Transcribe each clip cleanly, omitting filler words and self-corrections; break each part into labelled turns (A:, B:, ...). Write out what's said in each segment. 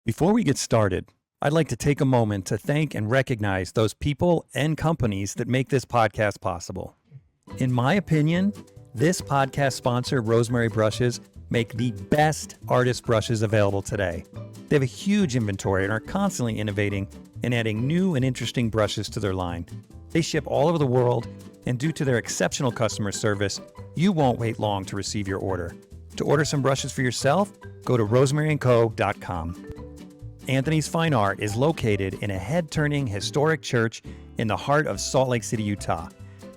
A: Before we get started, I'd like to take a moment to thank and recognize those people and companies that make this podcast possible. In my opinion, this podcast sponsor, Rosemary Brushes, make the best artist brushes available today. They have a huge inventory and are constantly innovating and adding new and interesting brushes to their line. They ship all over the world, and due to their exceptional customer service, you won't wait long to receive your order. To order some brushes for yourself, go to rosemaryandco.com. Anthony's Fine Art is located in a head-turning historic church in the heart of Salt Lake City, Utah.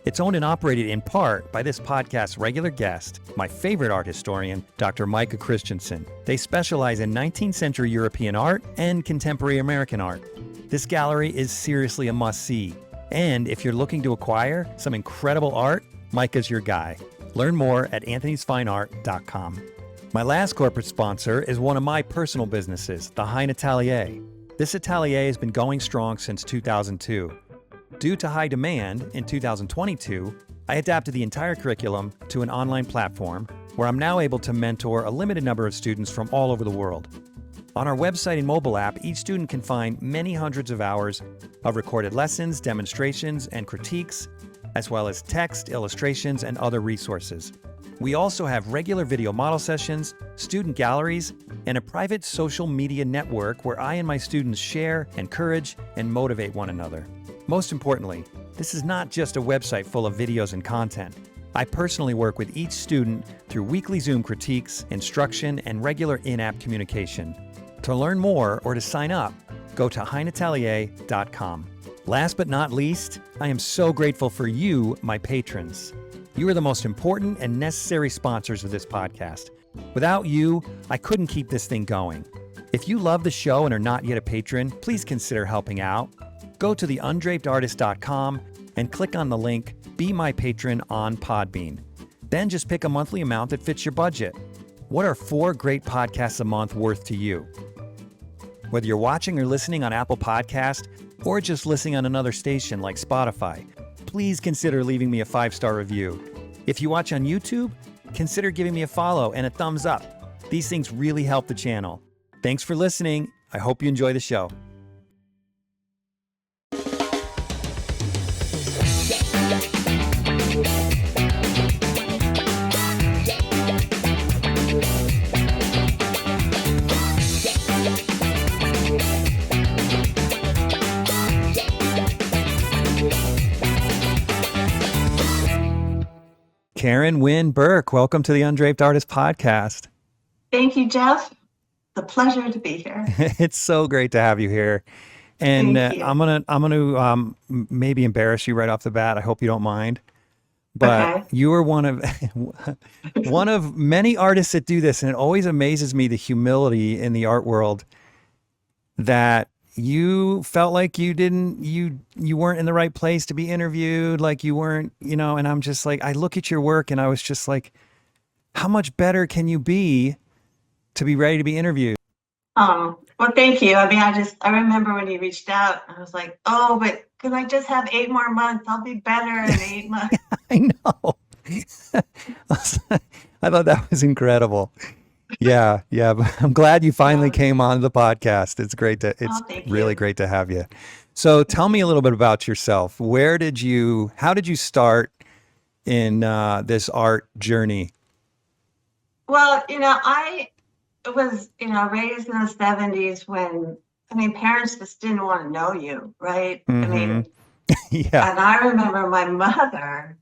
A: It's owned and operated in part by this podcast's regular guest, my favorite art historian, Dr. Micah Christensen. They specialize in 19th century European art and contemporary American art. This gallery is seriously a must-see. And if you're looking to acquire some incredible art, Micah's your guy. Learn more at anthonysfineart.com. My last corporate sponsor is one of my personal businesses, the HEIN Atelier. This atelier has been going strong since 2002. Due to high demand, in 2022, I adapted the entire curriculum to an online platform where I'm now able to mentor a limited number of students from all over the world. On our website and mobile app, each student can find many hundreds of hours of recorded lessons, demonstrations, and critiques, as well as text, illustrations, and other resources. We also have regular video model sessions, student galleries, and a private social media network where I and my students share, encourage, and motivate one another. Most importantly, this is not just a website full of videos and content. I personally work with each student through weekly Zoom critiques, instruction, and regular in-app communication. To learn more or to sign up, go to heinatelier.com. Last but not least, I am so grateful for you, my patrons. You are the most important and necessary sponsors of this podcast. Without you, I couldn't keep this thing going. If you love the show and are not yet a patron, please consider helping out. Go to theundrapedartist.com and click on the link, Be My Patron on Podbean. Then just pick a monthly amount that fits your budget. What are 4 great podcasts a month worth to you? Whether you're watching or listening on Apple Podcast or just listening on another station like Spotify, please consider leaving me a 5-star review. If you watch on YouTube, consider giving me a follow and a thumbs up. These things really help the channel. Thanks for listening. I hope you enjoy the show. Caren Wynne-Burke, welcome to the Undraped Artist Podcast.
B: Thank you, Jeff. The pleasure to be here.
A: It's so great to have you here. And I'm gonna maybe embarrass you right off the bat. I hope you don't mind. But
B: Okay.
A: you are one of many artists that do this, and it always amazes me the humility in the art world that you felt like you weren't in the right place to be interviewed, like you weren't, and I'm just like, I look at your work and I was just like, how much better can you be to be ready to be interviewed?
B: Well, thank you. I mean, I remember when you reached out, I was like, oh, but could I just have 8 more months? I'll be better in 8 months.
A: I know. I thought that was incredible. Yeah. But I'm glad you finally came on the podcast. It's really great to have you. So tell me a little bit about yourself. How did you start in this art journey?
B: Well, I was, raised in the 70s when, parents just didn't want to know you, right?
A: Mm-hmm. Yeah.
B: And I remember my mother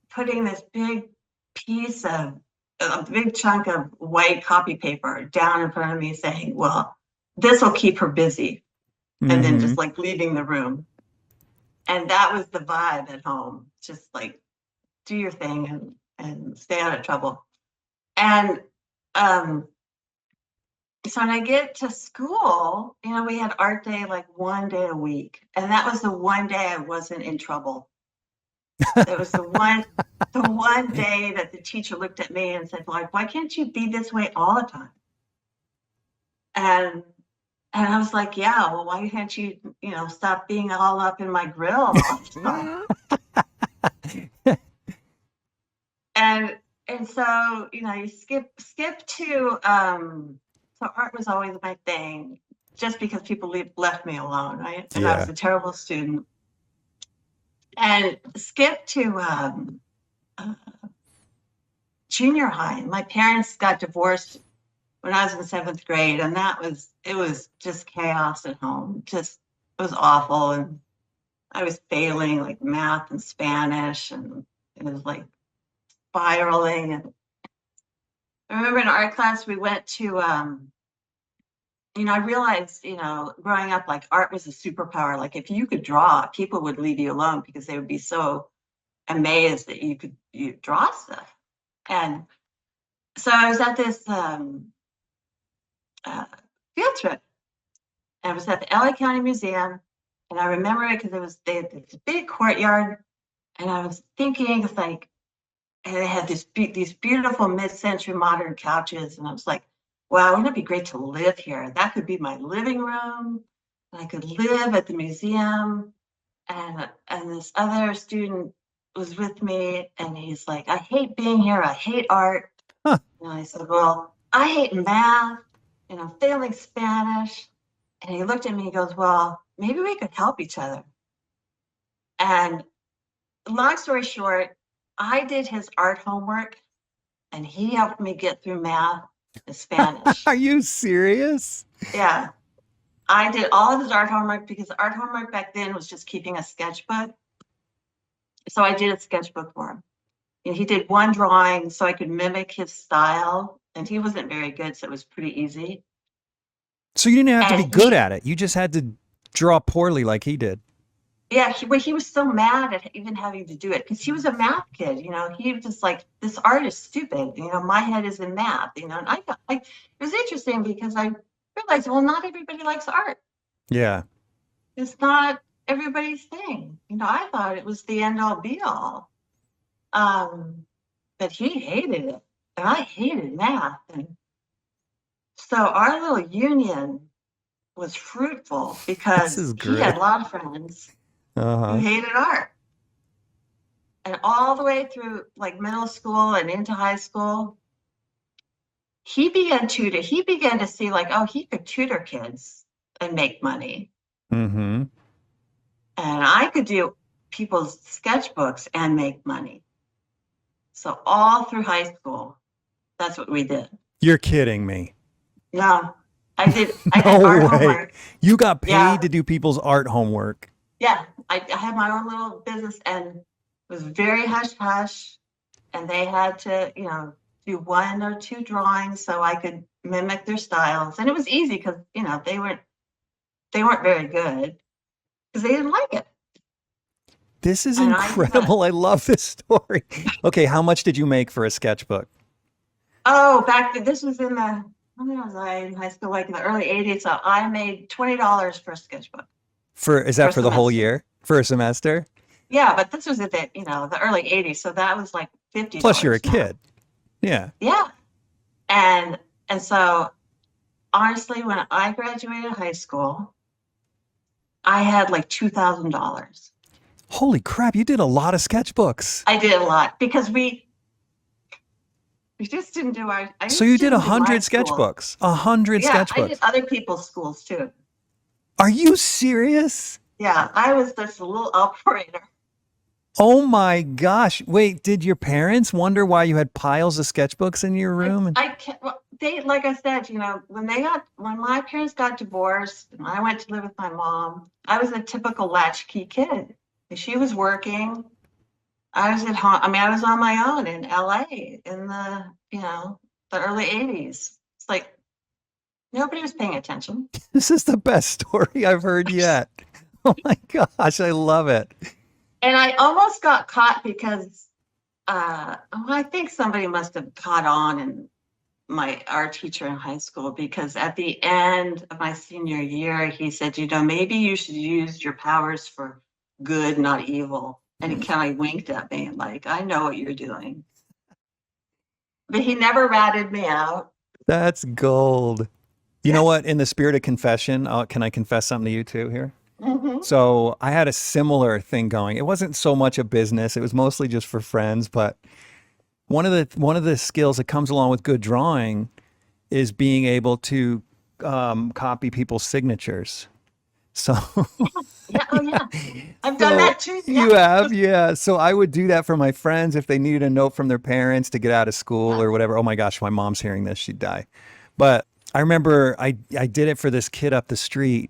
B: putting this big piece of a big chunk of white copy paper down in front of me saying, well, this will keep her busy. And then just like leaving the room. And that was the vibe at home. Just like do your thing and stay out of trouble. And so when I get to school, we had art day like 1 day a week. And that was the one day I wasn't in trouble. It was the one day that the teacher looked at me and said, like, why can't you be this way all the time? And I was like, yeah, well, why can't you, stop being all up in my grill all the time? And so, you skip to So art was always my thing, just because people left me alone, right? And I was
A: Yeah.
B: a terrible student. And skip to uh, junior high. My parents got divorced when I was in seventh grade, and it was just chaos at home. Just, it was awful. And I was failing like math and Spanish, and it was like spiraling. And I remember in art class, we went to, I realized, growing up, like art was a superpower. Like if you could draw, people would leave you alone because they would be so amazed that you draw stuff. And so I was at this field trip. And I was at the LA County Museum, and I remember it because they had this big courtyard, and I was thinking, it's like, and they had these beautiful mid-century modern couches, and I was like, wow, wouldn't it be great to live here? That could be my living room. I could live at the museum. And this other student was with me, and he's like, I hate being here. I hate art.
A: Huh.
B: And I said, well, I hate math, and I'm failing Spanish. And he looked at me and goes, well, maybe we could help each other. And long story short, I did his art homework, and he helped me get through math and Spanish.
A: Are you serious?
B: Yeah. I did all of his art homework because art homework back then was just keeping a sketchbook. So I did a sketchbook for him. And he did one drawing so I could mimic his style. And he wasn't very good, so it was pretty easy.
A: So you didn't have to be
B: And
A: good at it. You just had to draw poorly like he did.
B: yeah, he was so mad at even having to do it because he was a math kid. He was just like, this art is stupid. My head is in math. And I got like, it was interesting because I realized, well, not everybody likes art.
A: Yeah.
B: It's not everybody's thing. I thought it was the end all be all. But he hated it, and I hated math. And so our little union was fruitful
A: This
B: because
A: is
B: he had
A: great.
B: a lot of friends who
A: Uh-huh.
B: hated art. And all the way through like middle school and into high school, he began to see like, oh, he could tutor kids and make money.
A: Mm-hmm.
B: And I could do people's sketchbooks and make money. So all through high school, that's what we did.
A: You're kidding me.
B: No, I had
A: No
B: art
A: way.
B: homework.
A: You got paid
B: Yeah.
A: to do people's art homework.
B: Yeah, I had my own little business, and it was very hush hush. And they had to, do one or two drawings so I could mimic their styles. And it was easy because, they weren't very good because they didn't like it.
A: This is
B: And I did that.
A: incredible. I love this story. Okay, how much did you make for a sketchbook?
B: Oh, this was when was I in high school? Like in the early 80s. So I made $20 for a sketchbook.
A: Is that
B: For a
A: for the whole
B: semester.
A: year? For a semester?
B: Yeah, but this was at the early 80s. So that was like $50.
A: Plus you're a
B: now.
A: kid. Yeah.
B: Yeah. And so honestly, when I graduated high school, I had like $2,000.
A: Holy crap, you did a lot of sketchbooks.
B: I did a lot because we just didn't do
A: So you did
B: 100
A: sketchbooks. 100
B: Yeah, I
A: sketchbooks.
B: did other people's schools too.
A: Are you serious?
B: Yeah, I was just a little operator.
A: Oh my gosh. Wait, did your parents wonder why you had piles of sketchbooks in your room?
B: I can't, well, like I said, when my parents got divorced and I went to live with my mom, I was a typical latchkey kid. She was working. I was at home. I mean, I was on my own in LA in the early 80s. It's like nobody was paying attention.
A: This is the best story I've heard yet. Oh my gosh, I love it.
B: And I almost got caught because I think somebody must have caught on in my art teacher in high school, because at the end of my senior year, he said, maybe you should use your powers for good, not evil. And he kind of winked at me and like, I know what you're doing. But he never ratted me out.
A: That's gold. You know what? In the spirit of confession, can I confess something to you too here?
B: Mm-hmm.
A: So I had a similar thing going. It wasn't so much a business. It was mostly just for friends. But one of the skills that comes along with good drawing is being able to copy people's signatures. So,
B: Yeah. Oh, yeah. I've done
A: so
B: that too. Yeah.
A: you have, yeah. So I would do that for my friends if they needed a note from their parents to get out of school
B: Yeah.
A: or whatever. Oh my gosh, my mom's hearing this, she'd die. But I remember I did it for this kid up the street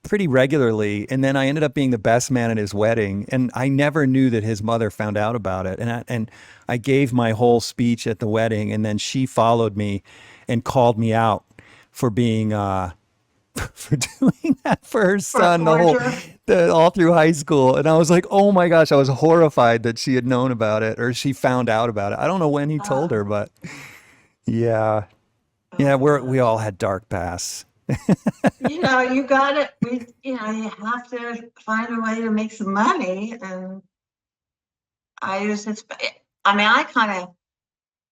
A: pretty regularly, and then I ended up being the best man at his wedding, and I never knew that his mother found out about it. And I gave my whole speech at the wedding, and then she followed me and called me out for being for doing that for her
B: For a
A: son
B: forger.
A: all through high school. And I was like, oh my gosh, I was horrified that she had known about it or she found out about it. I don't know when he told her,
B: Oh,
A: but yeah.
B: oh
A: Yeah,
B: my
A: we all
B: gosh.
A: had dark pasts.
B: You got it. You have to find a way to make some money. And I use it. I mean,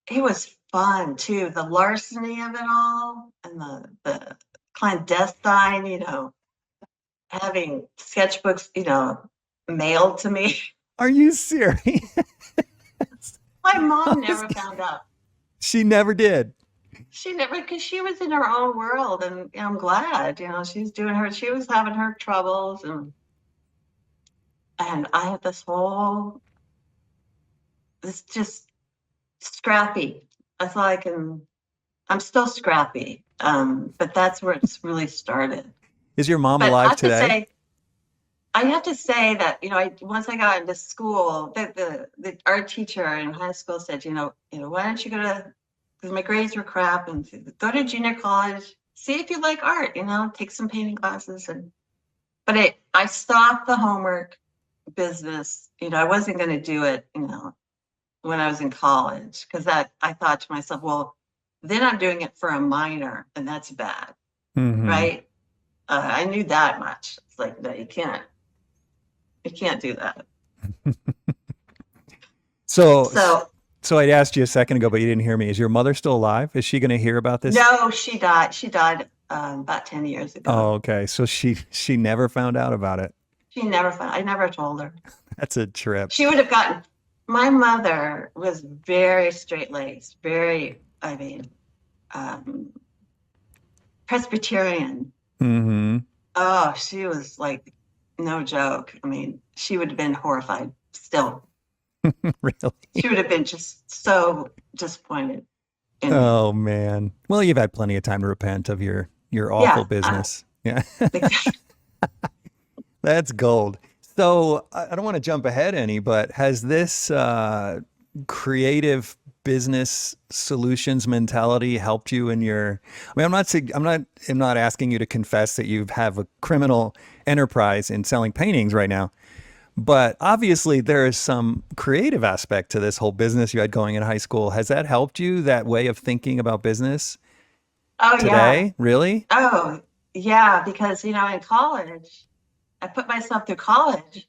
B: it was fun too. The larceny of it all and the clandestine, having sketchbooks, mailed to me.
A: Are you serious?
B: My
A: I
B: mom
A: was
B: never found out.
A: She never did.
B: She never, because she was in her own world, and I'm glad, she was having her troubles, and I had this just scrappy. That's all I can. I'm still scrappy, but that's where it's really started.
A: Is your mom
B: But
A: alive today?
B: I have to say that once I got into school, the art teacher in high school said, why don't you go to, because my grades were crap, and go to junior college, see if you like art, take some painting classes, but I stopped the homework business. I wasn't going to do it, when I was in college, because that I thought to myself, well, then I'm doing it for a minor, and that's bad,
A: Mm-hmm.
B: right? I knew that much. It's like, no, you can't do that.
A: So,
B: So
A: so I asked you a second ago, but you didn't hear me. Is your mother still alive? Is she going to hear about this?
B: no, she died. She died about 10 years ago.
A: Oh, okay. So she never found out about it.
B: I never told her.
A: That's a trip.
B: She would have gotten, my mother was very straight-laced, very, I mean, um, Presbyterian.
A: Mm-hmm.
B: Oh, she was like, no joke. I mean, she would have been horrified still.
A: Really?
B: She would have been just so disappointed in me.
A: Oh man. Well, you've had plenty of time to repent of your awful
B: Yeah,
A: business. Yeah.
B: exactly.
A: That's gold. So I don't want to jump ahead any, but has this creative business solutions mentality helped you in your? I mean, I'm not asking you to confess that you have a criminal enterprise in selling paintings right now, but obviously there is some creative aspect to this whole business you had going in high school. Has that helped you, that way of thinking about business
B: Oh, yeah.
A: today? Really?
B: Oh, yeah. Because, in college, I put myself through college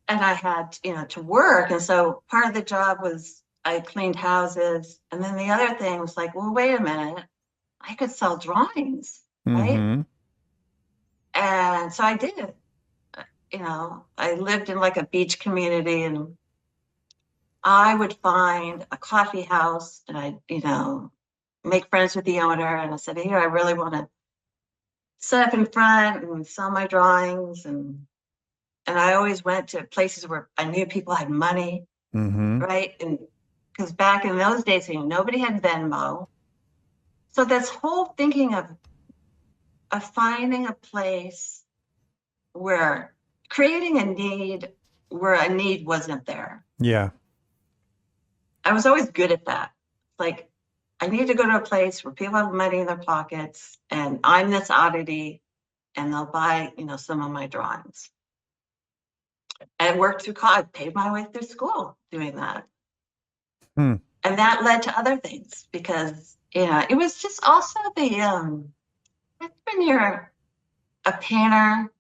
B: and I had, to work. And so part of the job was I cleaned houses. And then the other thing was like, well, wait a minute, I could sell drawings, right?
A: Mm-hmm.
B: And so I did. I lived in like a beach community, and I would find a coffee house and make friends with the owner. And I said, here, I really want to set up in front and sell my drawings. And I always went to places where I knew people had money,
A: Mm-hmm.
B: right? And because back in those days, nobody had Venmo. So this whole thinking of finding a place where creating a need where a need wasn't there.
A: Yeah.
B: I was always good at that. Like, I need to go to a place where people have money in their pockets and I'm this oddity and they'll buy, some of my drawings. And worked through college, paid my way through school doing that.
A: Hmm.
B: And that led to other things because, it was just also when you're a painter,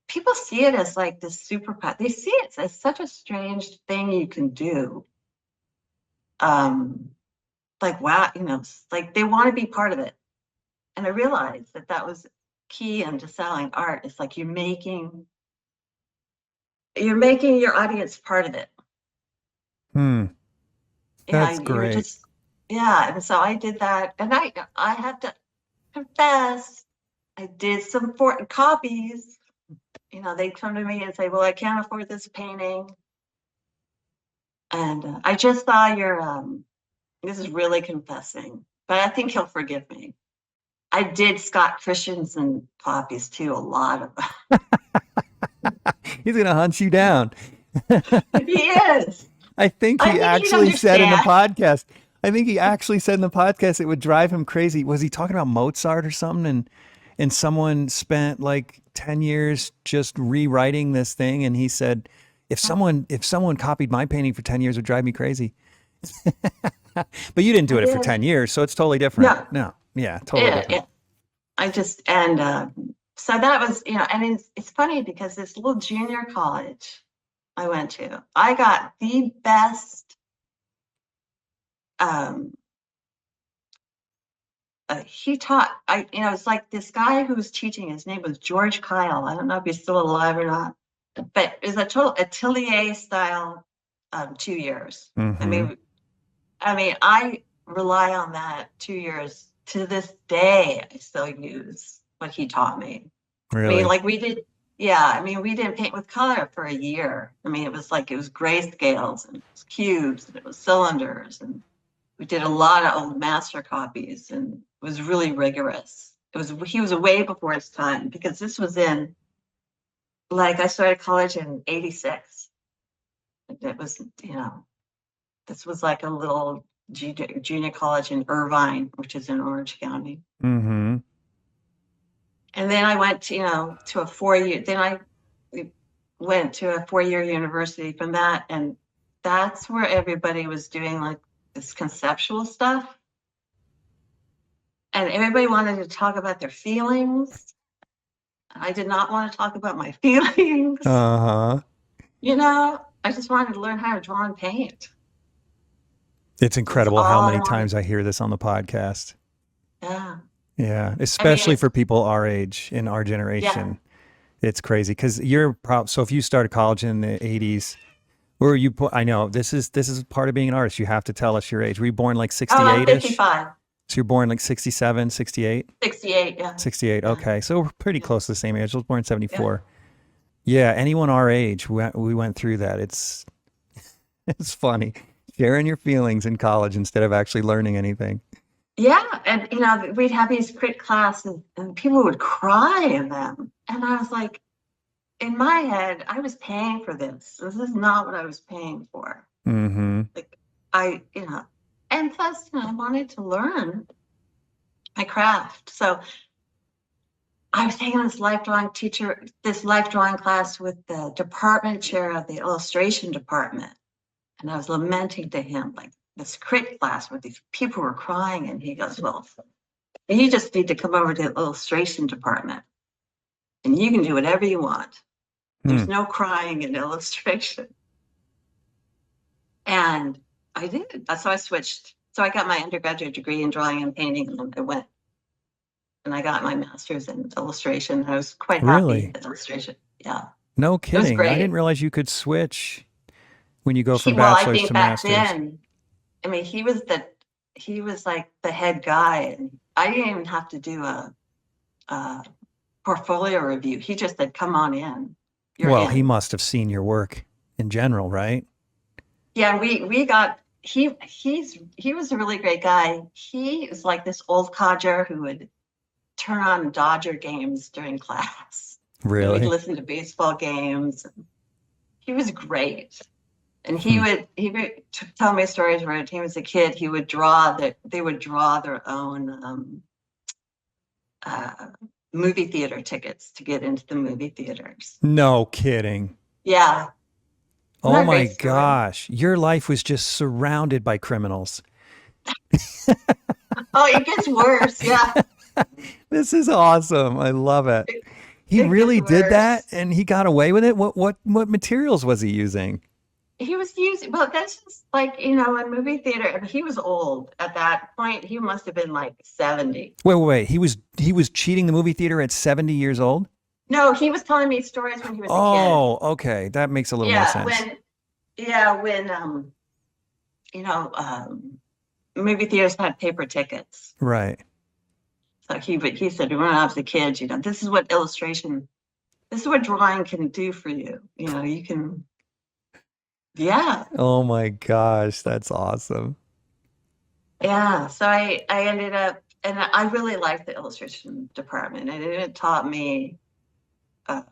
B: people see it as like this superpower. They see it as such a strange thing you can do. Like, wow, like they want to be part of it. And I realized that was key into selling art. It's like you're making your audience part of it.
A: Hmm.
B: Yeah,
A: That's great.
B: Yeah, and so I did that, and I have to confess, I did some for copies. They come to me and say, "Well, I can't afford this painting," and I just saw your. This is really confessing, but I think he'll forgive me. I did Scott Christensen copies too, a lot of
A: He's gonna hunt you down.
B: them. He is.
A: I think
B: I
A: he
B: think he'd
A: actually said in the
B: understand.
A: podcast. I think he actually said in the podcast it would drive him crazy. Was he talking about Mozart or something? And someone spent like 10 years just rewriting this thing, and he said, if someone copied my painting for 10 years, it would drive me crazy. But you didn't do
B: I
A: it for
B: did.
A: 10 years, so it's totally different.
B: No,
A: No, yeah, totally
B: yeah,
A: different.
B: yeah. I just and so that was, and it's funny because this little junior college I went to, I got the best. Um, he taught. It's like this guy who was teaching. His name was George Kyle. I don't know if he's still alive or not, but it was a total atelier style 2 years.
A: Mm-hmm.
B: I rely on that 2 years to this day. I still use what he taught me.
A: Really?
B: Like we did, yeah. We didn't paint with color for a year. It was grayscales and it was cubes and it was cylinders, and we did a lot of old master copies, and it was really rigorous. He was way before his time, because this was in, like, I started college in '86. It was, this was like a little junior college in Irvine, which is in Orange County.
A: Mm-hmm.
B: And then I went to a 4-year, then I went to a 4-year university from that. And that's where everybody was doing like this conceptual stuff. And everybody wanted to talk about their feelings. I did not want to talk about my feelings.
A: Uh-huh.
B: I just wanted to learn how to draw and paint.
A: It's
B: That's
A: incredible how
B: all I
A: many
B: wanted.
A: times I hear this on the podcast.
B: Yeah.
A: Yeah, especially for people our age, in our
B: Yeah.
A: generation. It's crazy because so if you started college in the 80s, where were you? I know this is part of being an artist. You have to tell us your age. Were you born like
B: Oh, I'm
A: 68-ish?
B: 55.
A: So you're born like 67, 68?
B: 68. Yeah.
A: 68.
B: Yeah.
A: Okay. So we're pretty
B: Yeah.
A: close to the same age. I was born in
B: Yeah.
A: 74. Yeah, anyone our age, we went through that. It's funny sharing your feelings in college instead of actually learning anything.
B: Yeah, and we'd have these crit classes, and people would cry in them, and I was like, in my head, I was paying for this. This is not what I was paying for.
A: Mm-hmm.
B: Like and plus, I wanted to learn my craft. So I was taking this life drawing class with the department chair of the illustration department, and I was lamenting to him, like, this crit class where these people were crying, and he goes, "Well, you just need to come over to the illustration department and you can do whatever you want. There's no crying in illustration." And I did. So I switched. So I got my undergraduate degree in drawing and painting, and then I went and I got my master's in illustration. I was quite happy
A: Really?
B: with illustration. Yeah.
A: No
B: It was
A: kidding. I
B: great.
A: didn't realize you could switch when you go from
B: I
A: bachelor's
B: think
A: to
B: back
A: master's.
B: then, he was like the head guy, and I didn't even have to do a portfolio review. He just said, "Come on in. You're
A: Well, he
B: in."
A: must have seen your work in general, right?
B: Yeah, we got he was a really great guy. He was like this old codger who would turn on Dodger games during class. We'd
A: Really?
B: listen to baseball games. He was great. And he would tell me stories where when he was a kid, they would draw their own movie theater tickets to get into the movie theaters.
A: No kidding.
B: Yeah. Isn't that
A: Oh
B: a
A: my
B: great story?
A: gosh. Your life was just surrounded by criminals.
B: Oh, it gets worse. Yeah.
A: This is awesome. I love it. He
B: It
A: really
B: gets
A: did that
B: worse.
A: and he got away with it? What materials was he using?
B: He was using, well, that's just like, in movie theater. He was old at that point. He must have been like 70.
A: Wait. He was cheating the movie theater at 70 years old?
B: No, he was telling me stories when he was a kid.
A: Oh, okay. That makes a little more sense.
B: When movie theaters had paper tickets.
A: Right.
B: So he said, when I was a kid, this is what drawing can do for you. You can, yeah.
A: Oh my gosh, that's awesome.
B: Yeah. So I ended up, and I really liked the illustration department, and it taught me, um,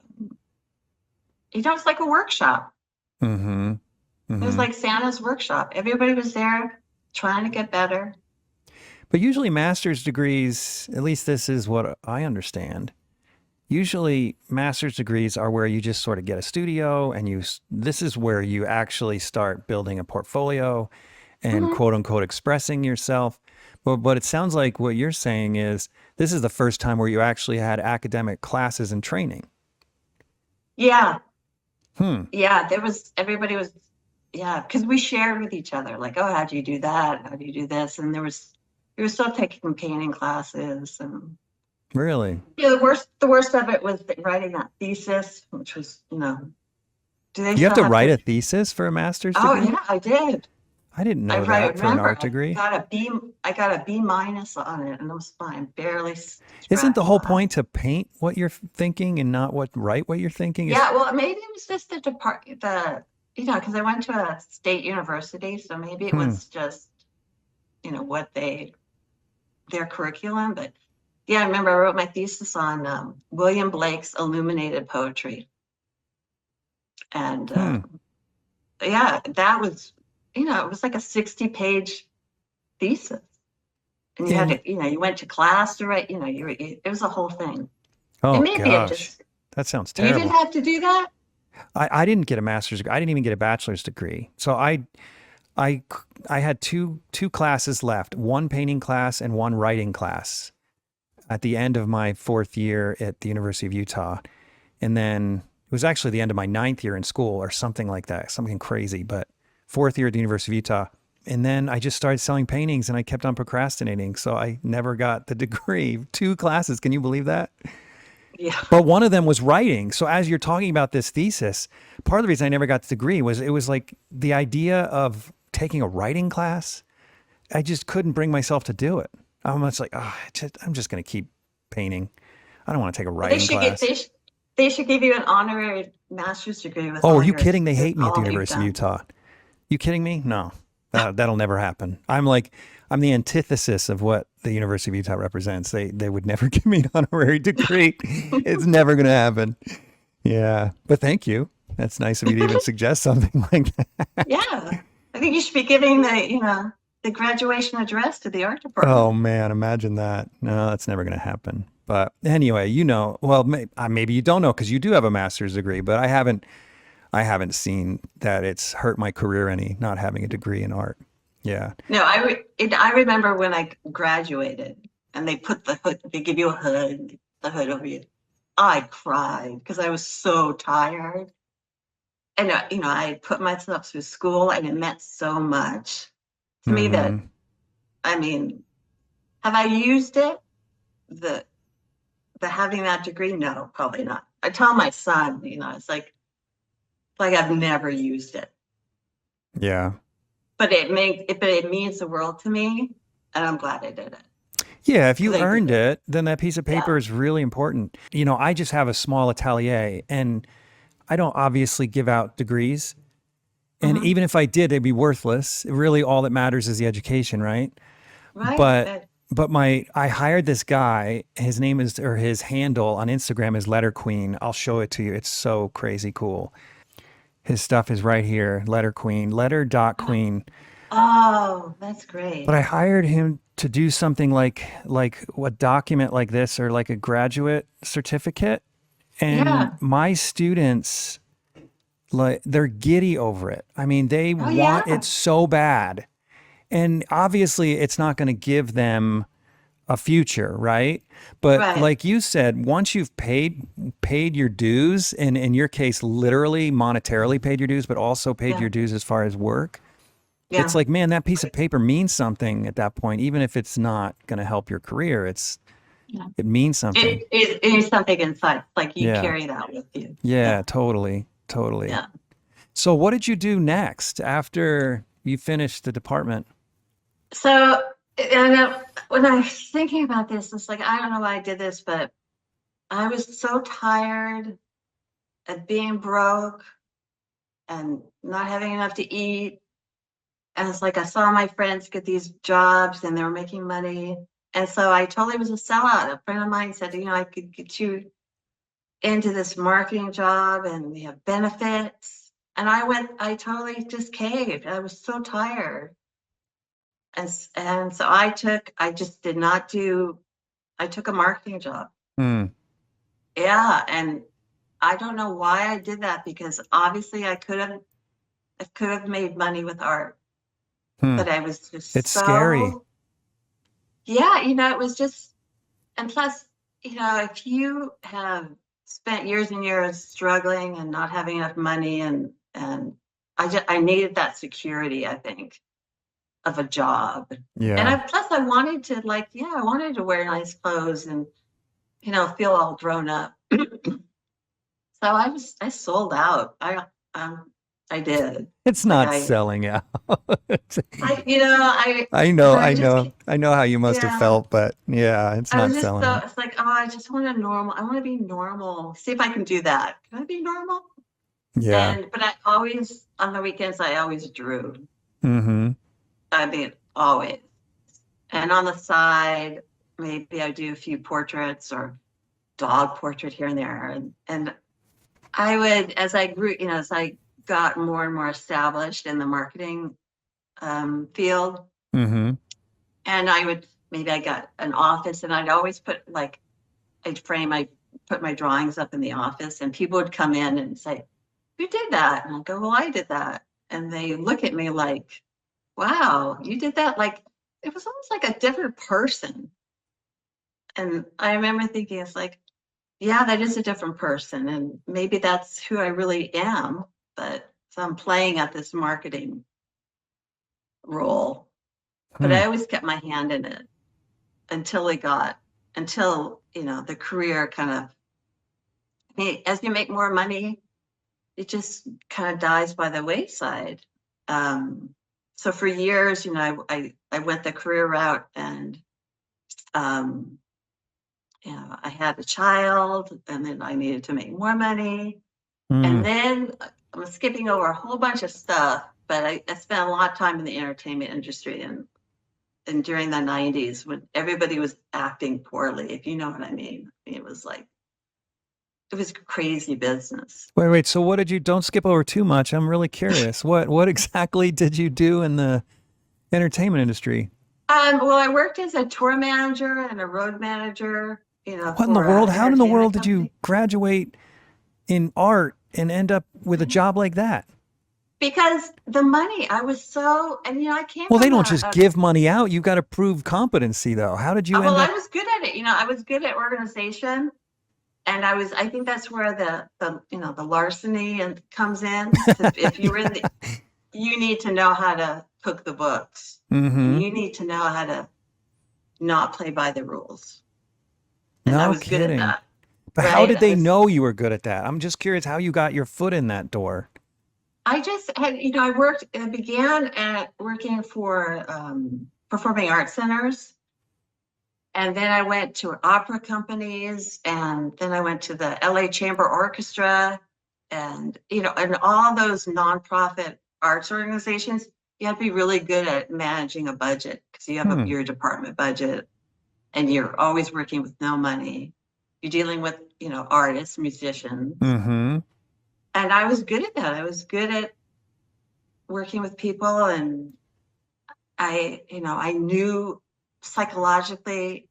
B: it's like a workshop.
A: Mm-hmm.
B: It was
A: Mm-hmm.
B: like Santa's workshop. Everybody was there trying to get better.
A: But usually master's degrees, at least this is what I understand. Usually master's degrees are where you just sort of get a studio and this is where you actually start building a portfolio and
B: Mhm.
A: quote unquote expressing yourself. But it sounds like what you're saying is this is the first time where you actually had academic classes and training.
B: Yeah.
A: Hmm.
B: Yeah. Everybody was, yeah, because we shared with each other, like, oh, how do you do that? How do you do this? And we were still taking painting classes. And
A: Really?
B: yeah, the worst of it was writing that thesis, which was, do they
A: You have
B: still
A: to
B: have
A: write
B: to?
A: a thesis for a master's
B: Oh,
A: degree?
B: yeah, I did.
A: I didn't
B: I
A: know
B: right,
A: that for an
B: remember,
A: art degree.
B: I got a B minus on it, and it was fine, barely
A: Isn't the
B: scratched
A: whole
B: by.
A: point to paint what you're thinking and not write what you're thinking? Is
B: Yeah, well, maybe it was just because I went to a state university, so maybe it
A: hmm.
B: was just, what their curriculum. But yeah, I remember I wrote my thesis on William Blake's illuminated poetry. And
A: Hmm.
B: yeah, that was, it was like a 60-page thesis. And you had
A: In
B: to, you went to class to write, it was a whole thing. And
A: oh
B: maybe it
A: gosh,
B: just,
A: that sounds
B: you didn't
A: terrible.
B: have to do that?
A: I didn't get a master's degree. I didn't even get a bachelor's degree. So I I had two classes left, one painting class and one writing class at the end of my fourth year at the University of Utah. And then it was actually the end of my ninth year in school or something like that, something crazy, but fourth year at the University of Utah. And then I just started selling paintings and I kept on procrastinating. So I never got the degree. Two classes. Can you believe that?
B: Yeah.
A: But one of them was writing. So as you're talking about this thesis, part of the reason I never got the degree was it was like the idea of taking a writing class. I just couldn't bring myself to do it. I'm much like, I'm just going to keep painting. I don't want to take a
B: Well, they
A: writing
B: should get
A: class.
B: they should give you an honorary master's degree with
A: Oh, are
B: all
A: you kidding? They
B: with
A: hate me at the
B: all that you've
A: University of
B: done.
A: Utah. You kidding me? No, that'll never happen. I'm the antithesis of what the University of Utah represents. They would never give me an honorary degree. It's never going to happen. Yeah, but thank you. That's nice of you to even suggest something like that.
B: Yeah. I think you should be giving the graduation address to the art
A: Oh
B: department.
A: man, imagine that. No, that's never going to happen. But anyway, well, maybe you don't know because you do have a master's degree, but I haven't seen that it's hurt my career any not having a degree in art. Yeah.
B: No, I remember when I graduated and they put they give you a hood, the hood over you. I cried because I was so tired. And, I put myself through school and it meant so much to me that,
A: Mm-hmm.
B: I mean, have I used it? The, the having that degree? No, probably not. I tell my son, it's like I've never used it,
A: Yeah.
B: but it means the world to me. And I'm glad I did it
A: Yeah, if
B: because
A: you
B: I did
A: earned
B: it.
A: it, then that piece of
B: Yeah.
A: paper is really important. I just have a small atelier and I don't obviously give out degrees. And
B: Hmm.
A: even if I did, it'd be worthless. Really, all that matters is the education, right?
B: Right.
A: But I hired this guy. His name is or his handle on Instagram is Letter Queen. I'll show it to you. It's so crazy cool. His stuff is right here. Letter Queen, letter dot queen.
B: Oh, that's
A: But
B: great.
A: I hired him to do something like a document like this or like a graduate certificate. And
B: Yeah.
A: my students like they're giddy over it. I mean, they
B: Oh,
A: want it
B: yeah.
A: so bad. And obviously it's not going to give them a future, right? But
B: Right.
A: like you said, once you've paid your dues, and in your case, literally monetarily paid your dues, but also paid
B: Yeah.
A: your dues as far as work, it's
B: Yeah.
A: like, man, that piece of paper means something at that point, even if it's not going to help your career.
B: Yeah.
A: It means something.
B: It is something inside. Like you
A: Yeah.
B: carry that with you.
A: Yeah,
B: Yeah.
A: totally. Totally.
B: Yeah.
A: So what did you do next after you finished the department?
B: So, when I was thinking about this, it's like, I don't know why I did this, but I was so tired of being broke and not having enough to eat. And it's like I saw my friends get these jobs and they were making money. And so I totally was a sellout. A friend of mine said, I could get you into this marketing job and we have benefits. And I totally just caved. I was so tired. And so I just did not do, I took a marketing job.
A: Hmm.
B: Yeah. And I don't know why I did that, because obviously I could have made money with art,
A: Hmm.
B: but I was just
A: It's scary.
B: yeah, it was just, and plus, if you have spent years and years struggling and not having enough money, and I needed that security, I think, of a job. And
A: Yeah.
B: plus I wanted to, like, yeah, I wanted to wear nice clothes and, feel all grown up. So I sold out. I did.
A: It's
B: Like
A: not selling out.
B: I just,
A: I know how you must have
B: yeah,
A: felt, but yeah, it's
B: I was
A: not
B: just
A: selling
B: so,
A: out.
B: it's like, oh, I want to be normal. See if I can do that. Can I be normal?
A: Yeah.
B: But I always, on the weekends, I always drew.
A: Mm-hmm.
B: I mean, always. And on the side, maybe I do a few portraits or dog portrait here and there. And I would, as I grew, as I got more and more established in the marketing field,
A: Mm-hmm.
B: and maybe I got an office, and I'd always put, like, I put my drawings up in the office, and people would come in and say, "Who did that?" And I go, "Well, I did that." And they look at me like, "Wow, you did that?" Like, it was almost like a different person. And I remember thinking, it's like, yeah, that is a different person. And maybe that's who I really am. But so I'm playing at this marketing role. But
A: Hmm.
B: I always kept my hand in it until the career kind of, as you make more money, it just kind of dies by the wayside. So for years, I went the career route, and um, I had a child, and then I needed to make more money.
A: Hmm.
B: And then I'm skipping over a whole bunch of stuff, but I spent a lot of time in the entertainment industry, and during the 90s, when everybody was acting poorly, if you know what I mean. It was like, it was crazy business.
A: Wait. So what did you, don't skip over too much. I'm really curious. What exactly did you do in the entertainment industry?
B: Well, I worked as a tour manager and a road manager,
A: What in the
B: for
A: world?
B: an
A: How in the world
B: entertainment
A: did you
B: company.
A: graduate in art and end up with a job like that?
B: Because the money, I was so, and I came
A: Well, they
B: from
A: don't just give money out. You got to prove competency, though. How did you
B: well,
A: end
B: I
A: up?
B: was good at it. I was good at organization, and I think that's where the larceny and comes in. If you're in the, you need to know how to cook the books, and
A: Mm-hmm.
B: you need to know how to not play by the rules. And I
A: No
B: was good at
A: kidding.
B: that,
A: But how
B: right?
A: did they know you were good at that? I'm just curious how you got your foot in that door.
B: I just had, I began at working for performing arts centers. And then I went to opera companies, and then I went to the LA Chamber Orchestra, and all those nonprofit arts organizations. You have to be really good at managing a budget, because you have
A: Hmm.
B: your department budget, and you're always working with no money. You're dealing with, artists, musicians.
A: Mm-hmm.
B: And I was good at that. I was good at working with people, and I knew psychologically,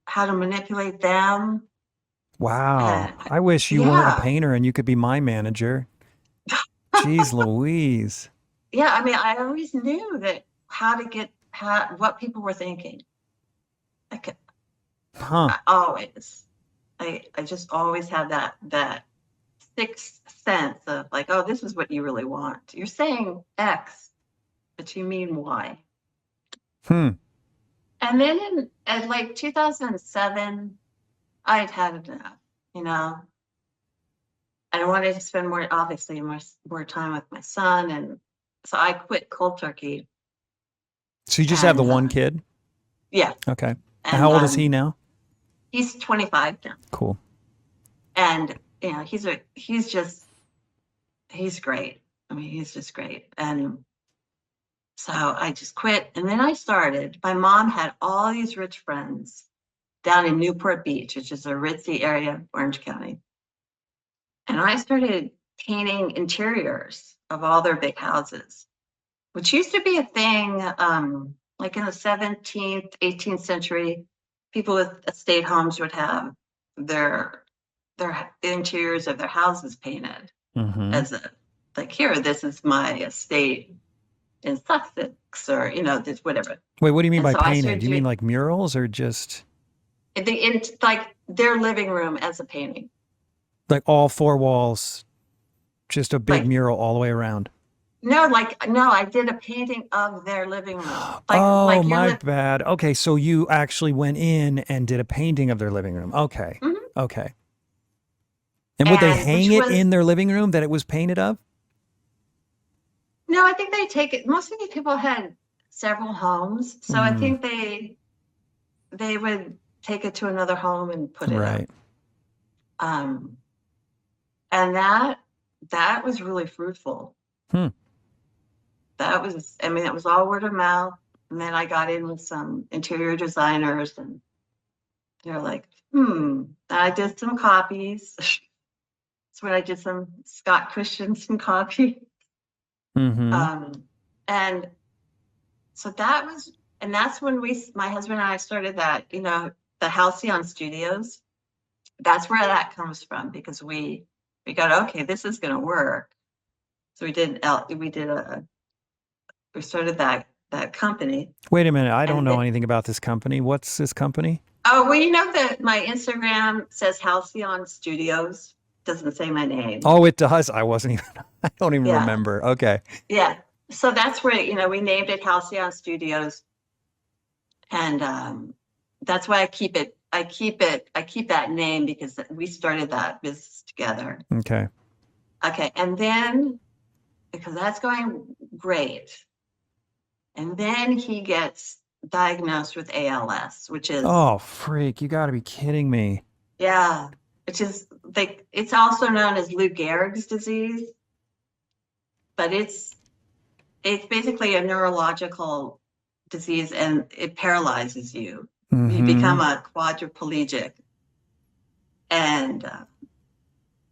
B: how to manipulate them.
A: Wow.
B: And
A: I wish you weren't a
B: yeah,
A: painter and you could be my manager. Jeez Louise.
B: yeah. I mean, I always knew that what people were thinking. Like,
A: Huh.
B: I just always had that sixth sense of, like, oh, this is what you really want. You're saying X, but you mean Y.
A: Hmm.
B: And then at like 2007, I had enough. You know, I wanted to spend obviously more time with my son, and so I quit cold turkey.
A: So you just have the
B: And
A: one kid?
B: yeah.
A: Okay. And
B: And
A: how old is he now?
B: he's 25 now.
A: Cool.
B: And he's great. I mean, he's just great. And so I just quit. And then I started. My mom had all these rich friends down in Newport Beach, which is a ritzy area, Orange County. And I started painting interiors of all their big houses, which used to be a thing, like in the 17th, 18th century. People with estate homes would have their the interiors of their houses painted as a, like, here, this is my estate in Sussex, or this whatever.
A: Wait, what do you mean
B: And
A: by
B: so I
A: painted?
B: started
A: Do you mean like murals or just
B: in like their living room as a painting,
A: like all four walls, just a big
B: like
A: mural all the way around?
B: no, I did a painting of their living room,
A: Oh,
B: like
A: my bad. Okay, so you actually went in and did a painting of their living room. Okay.
B: Mhm.
A: Okay. And would they hang
B: which
A: it
B: was
A: in their living room that it was painted of?
B: no, I think they take it. Most of these people had several homes, so I think they would take it to another home and put it up.
A: Right.
B: And that was really fruitful. That was, I mean, it was all word of mouth. And then I got in with some interior designers, and they're like, and I did some copies. That's when I did some Scott Christensen copy. And so that's when my husband and I started that, the Halcyon Studios. That's where that comes from, because we got, okay, this is going to work. So we started that company.
A: Wait a minute. I don't know anything about this company. What's this company?
B: Oh, well, you know that my Instagram says Halcyon Studios. Doesn't say my name.
A: Oh, it does. I don't even remember. Okay.
B: Yeah. So that's where, we named it Halcyon Studios. And that's why I keep that name, because we started that business together.
A: Okay.
B: Okay. And then, because that's going great. And then he gets diagnosed with ALS, which is,
A: oh, freak, you got to be kidding me.
B: Yeah, which is like, it's also known as Lou Gehrig's disease, but it's basically a neurological disease, and it paralyzes you. You become a quadriplegic. And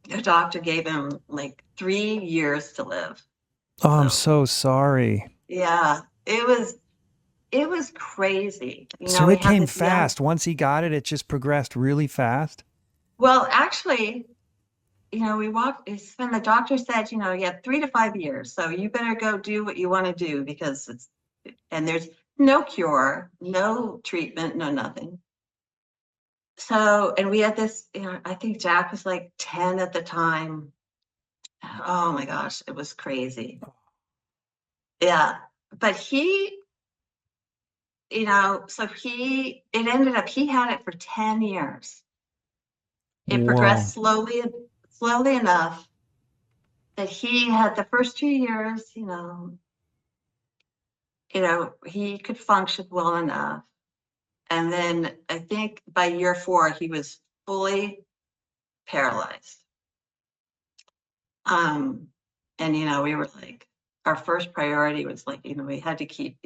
B: the doctor gave him like 3 years to live.
A: Oh, I'm so sorry.
B: Yeah, it was crazy.
A: So it came fast. Once he got it, it just progressed really fast.
B: Well, actually, when the doctor said, you have 3 to 5 years, so you better go do what you want to do, because there's no cure, no treatment, no nothing. So, and we had this, I think Jack was like 10 at the time. Oh my gosh, it was crazy. Yeah. But he ended up, he had it for 10 years. It progressed slowly enough that he had the first 2 years, he could function well enough. And then I think by year 4, he was fully paralyzed. And, we were like, our first priority was like, we had to keep,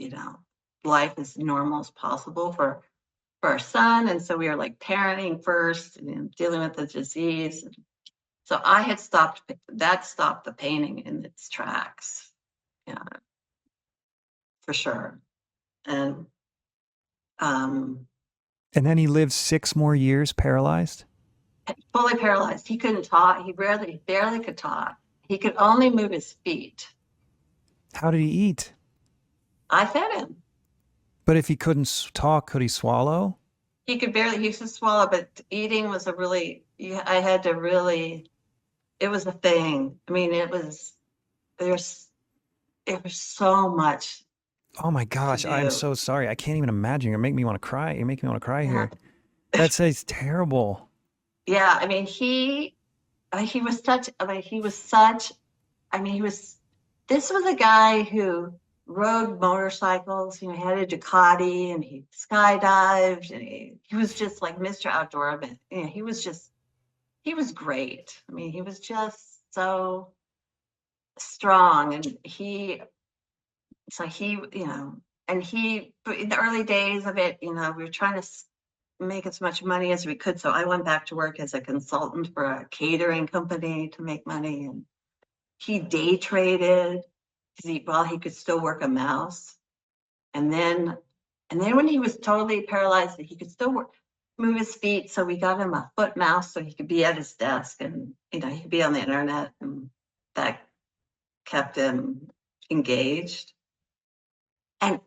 B: life as normal as possible for our son. And so we were like parenting first and dealing with the disease. So I had stopped the painting in its tracks. Yeah, for sure. And
A: then he lived 6 more years paralyzed?
B: Fully paralyzed. He couldn't talk. He barely could talk. He could only move his feet.
A: How did he eat?
B: I fed him.
A: But if he couldn't talk, could he swallow?
B: He used to swallow, but eating was it was a thing. I mean, it was so much.
A: Oh my gosh, I'm so sorry. I can't even imagine. You make me want to cry. You make me want to cry here. That sounds terrible.
B: Yeah, I mean, this was a guy who rode motorcycles, he had a Ducati, and he skydived, and he was just like Mr. Outdoor. But he was great. I mean, he was just so strong, and and in the early days of it, we were trying to make as much money as we could. So I went back to work as a consultant for a catering company to make money, and he day traded while he could still work a mouse. And then when he was totally paralyzed, he could still move his feet. So we got him a foot mouse so he could be at his desk, and he could be on the internet, and that kept him engaged. And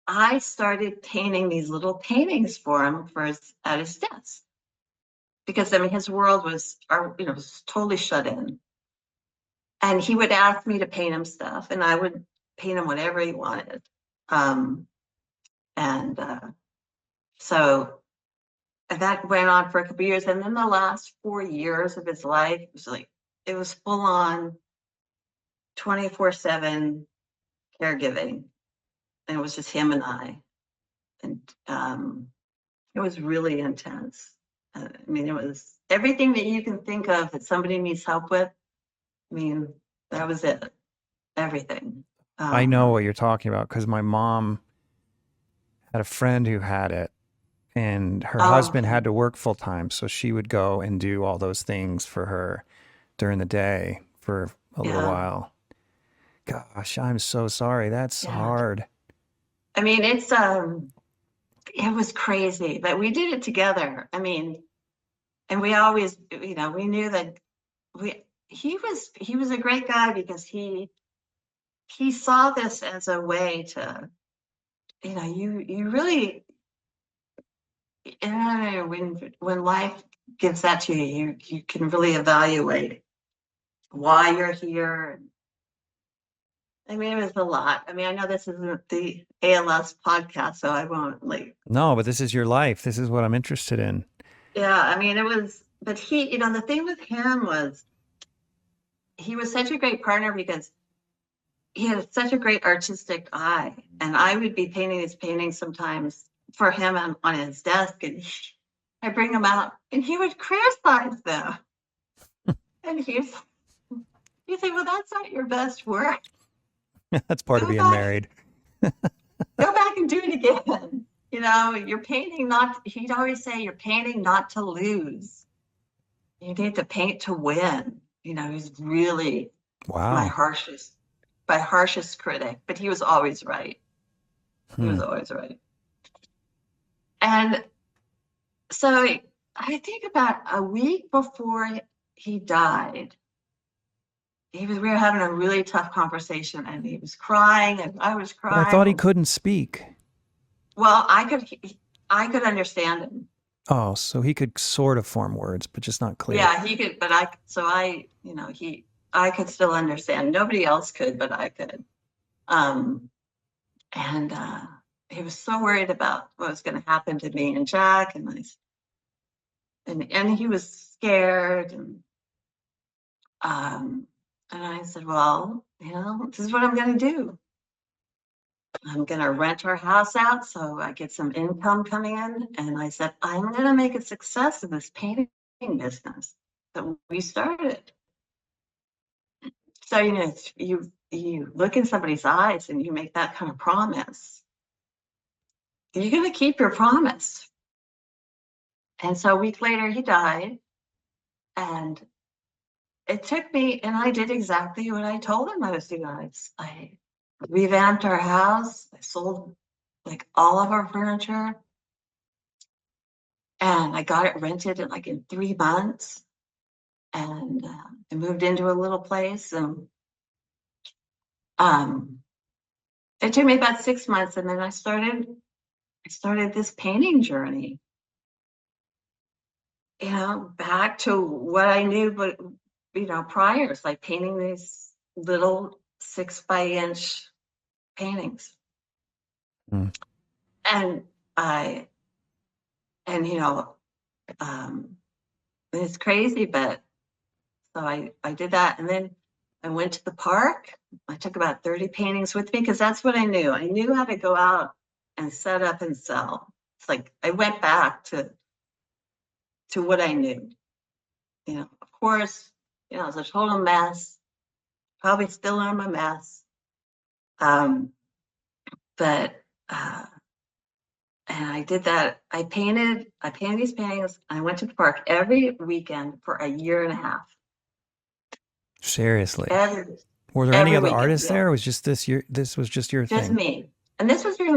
B: I started painting these little paintings for him at his desk, because his world was totally shut in. And he would ask me to paint him stuff, and I would paint him whatever he wanted. So that went on for a couple of years. And then the last 4 years of his life, it was full on 24/7 caregiving. And it was just him and I. And it was really intense. It was everything that you can think of that somebody needs help with. That was it. Everything.
A: I know what you're talking about, because my mom had a friend who had it, and her husband had to work full time. So she would go and do all those things for her during the day for a little while. Gosh, I'm so sorry. That's hard.
B: It was crazy, but we did it together. And we always, we knew that he was a great guy, because he saw this as a way to, you really, when life gives that to you, you can really evaluate why you're here. It was a lot. I know this isn't the ALS podcast, so I won't
A: No, but this is your life. This is what I'm interested in.
B: Yeah, it was, but the thing with him was he was such a great partner, because he had such a great artistic eye. And I would be painting his paintings sometimes for him on his desk, and I bring them out, and he would criticize them. And he'd say, well, that's not your best work.
A: That's part of being married.
B: Go back and do it again. You're painting he'd always say, you're painting not to lose. You need to paint to win. He's really my harshest critic, but he was always right. He was always right. And so I think about a week before he died, we were having a really tough conversation, and he was crying, and I was crying.
A: But I thought he couldn't speak.
B: Well, I could understand him.
A: Oh, so he could sort of form words, but just not clear.
B: Yeah, he could, but I could still understand. Nobody else could, but I could. He was so worried about what was going to happen to me and Jack, and he was scared, and I said, well, this is what I'm going to do. I'm going to rent our house out so I get some income coming in. And I said, I'm going to make a success of this painting business that we started. So, you look in somebody's eyes and you make that kind of promise, you're going to keep your promise. And so a week later, he died. And it took me, and I did exactly what I told him I was doing. I revamped our house. I sold all of our furniture, and I got it rented in 3 months, and I moved into a little place. And it took me about 6 months, and then I started this painting journey, back to what I knew, but prior. It's like painting these little 6-by-inch paintings. And it's crazy, but so I did that. And then I went to the park. I took about 30 paintings with me because that's what I knew. I knew how to go out and set up and sell. It's like I went back to what I knew. Of course, it was a total mess. Probably still am a mess. But and I did that. I painted these paintings. I went to the park every weekend for a year and a half.
A: Seriously.
B: Every,
A: Were there any
B: every
A: other
B: weekend,
A: artists
B: yeah.
A: there? Or was this was just your
B: Just
A: thing?
B: me. And this was during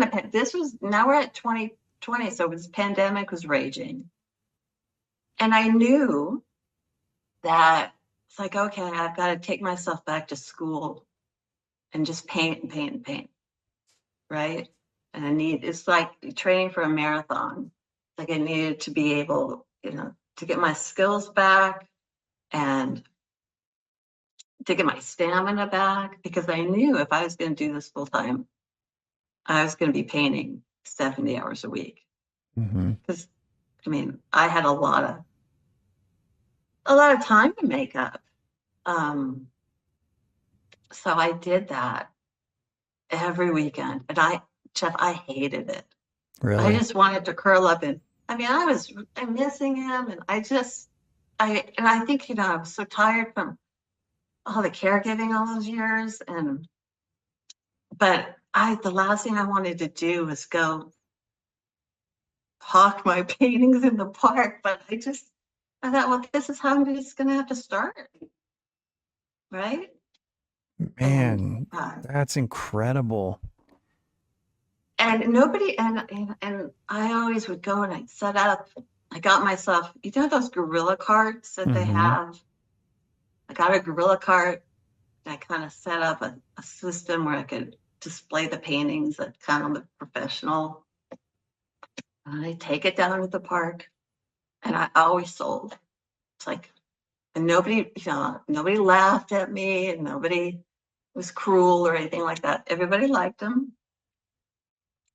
B: now we're at 2020, so pandemic was raging. And I knew that it's like, okay, I've got to take myself back to school and just paint and paint and paint. Right? And it's like training for a marathon. Like I needed to be able, to get my skills back and to get my stamina back, because I knew if I was going to do this full time, I was going to be painting 70 hours a week. Because I had a lot of time to make up. So I did that every weekend, and Jeff, I hated it.
A: Really?
B: I just wanted to curl up and I'm missing him, and I think, I was so tired from all the caregiving all those years, but the last thing I wanted to do was go hawk my paintings in the park, but I thought, well, this is how I'm just gonna have to start, right?
A: Man, that's incredible.
B: And nobody, and I always would go and I'd set up. I got myself, those gorilla carts that they have. I got a gorilla cart. I kind of set up a system where I could display the paintings that kind of look professional. And I take it down to the park, and I always sold. It's like, and nobody laughed at me, and nobody was cruel or anything like that. Everybody liked them.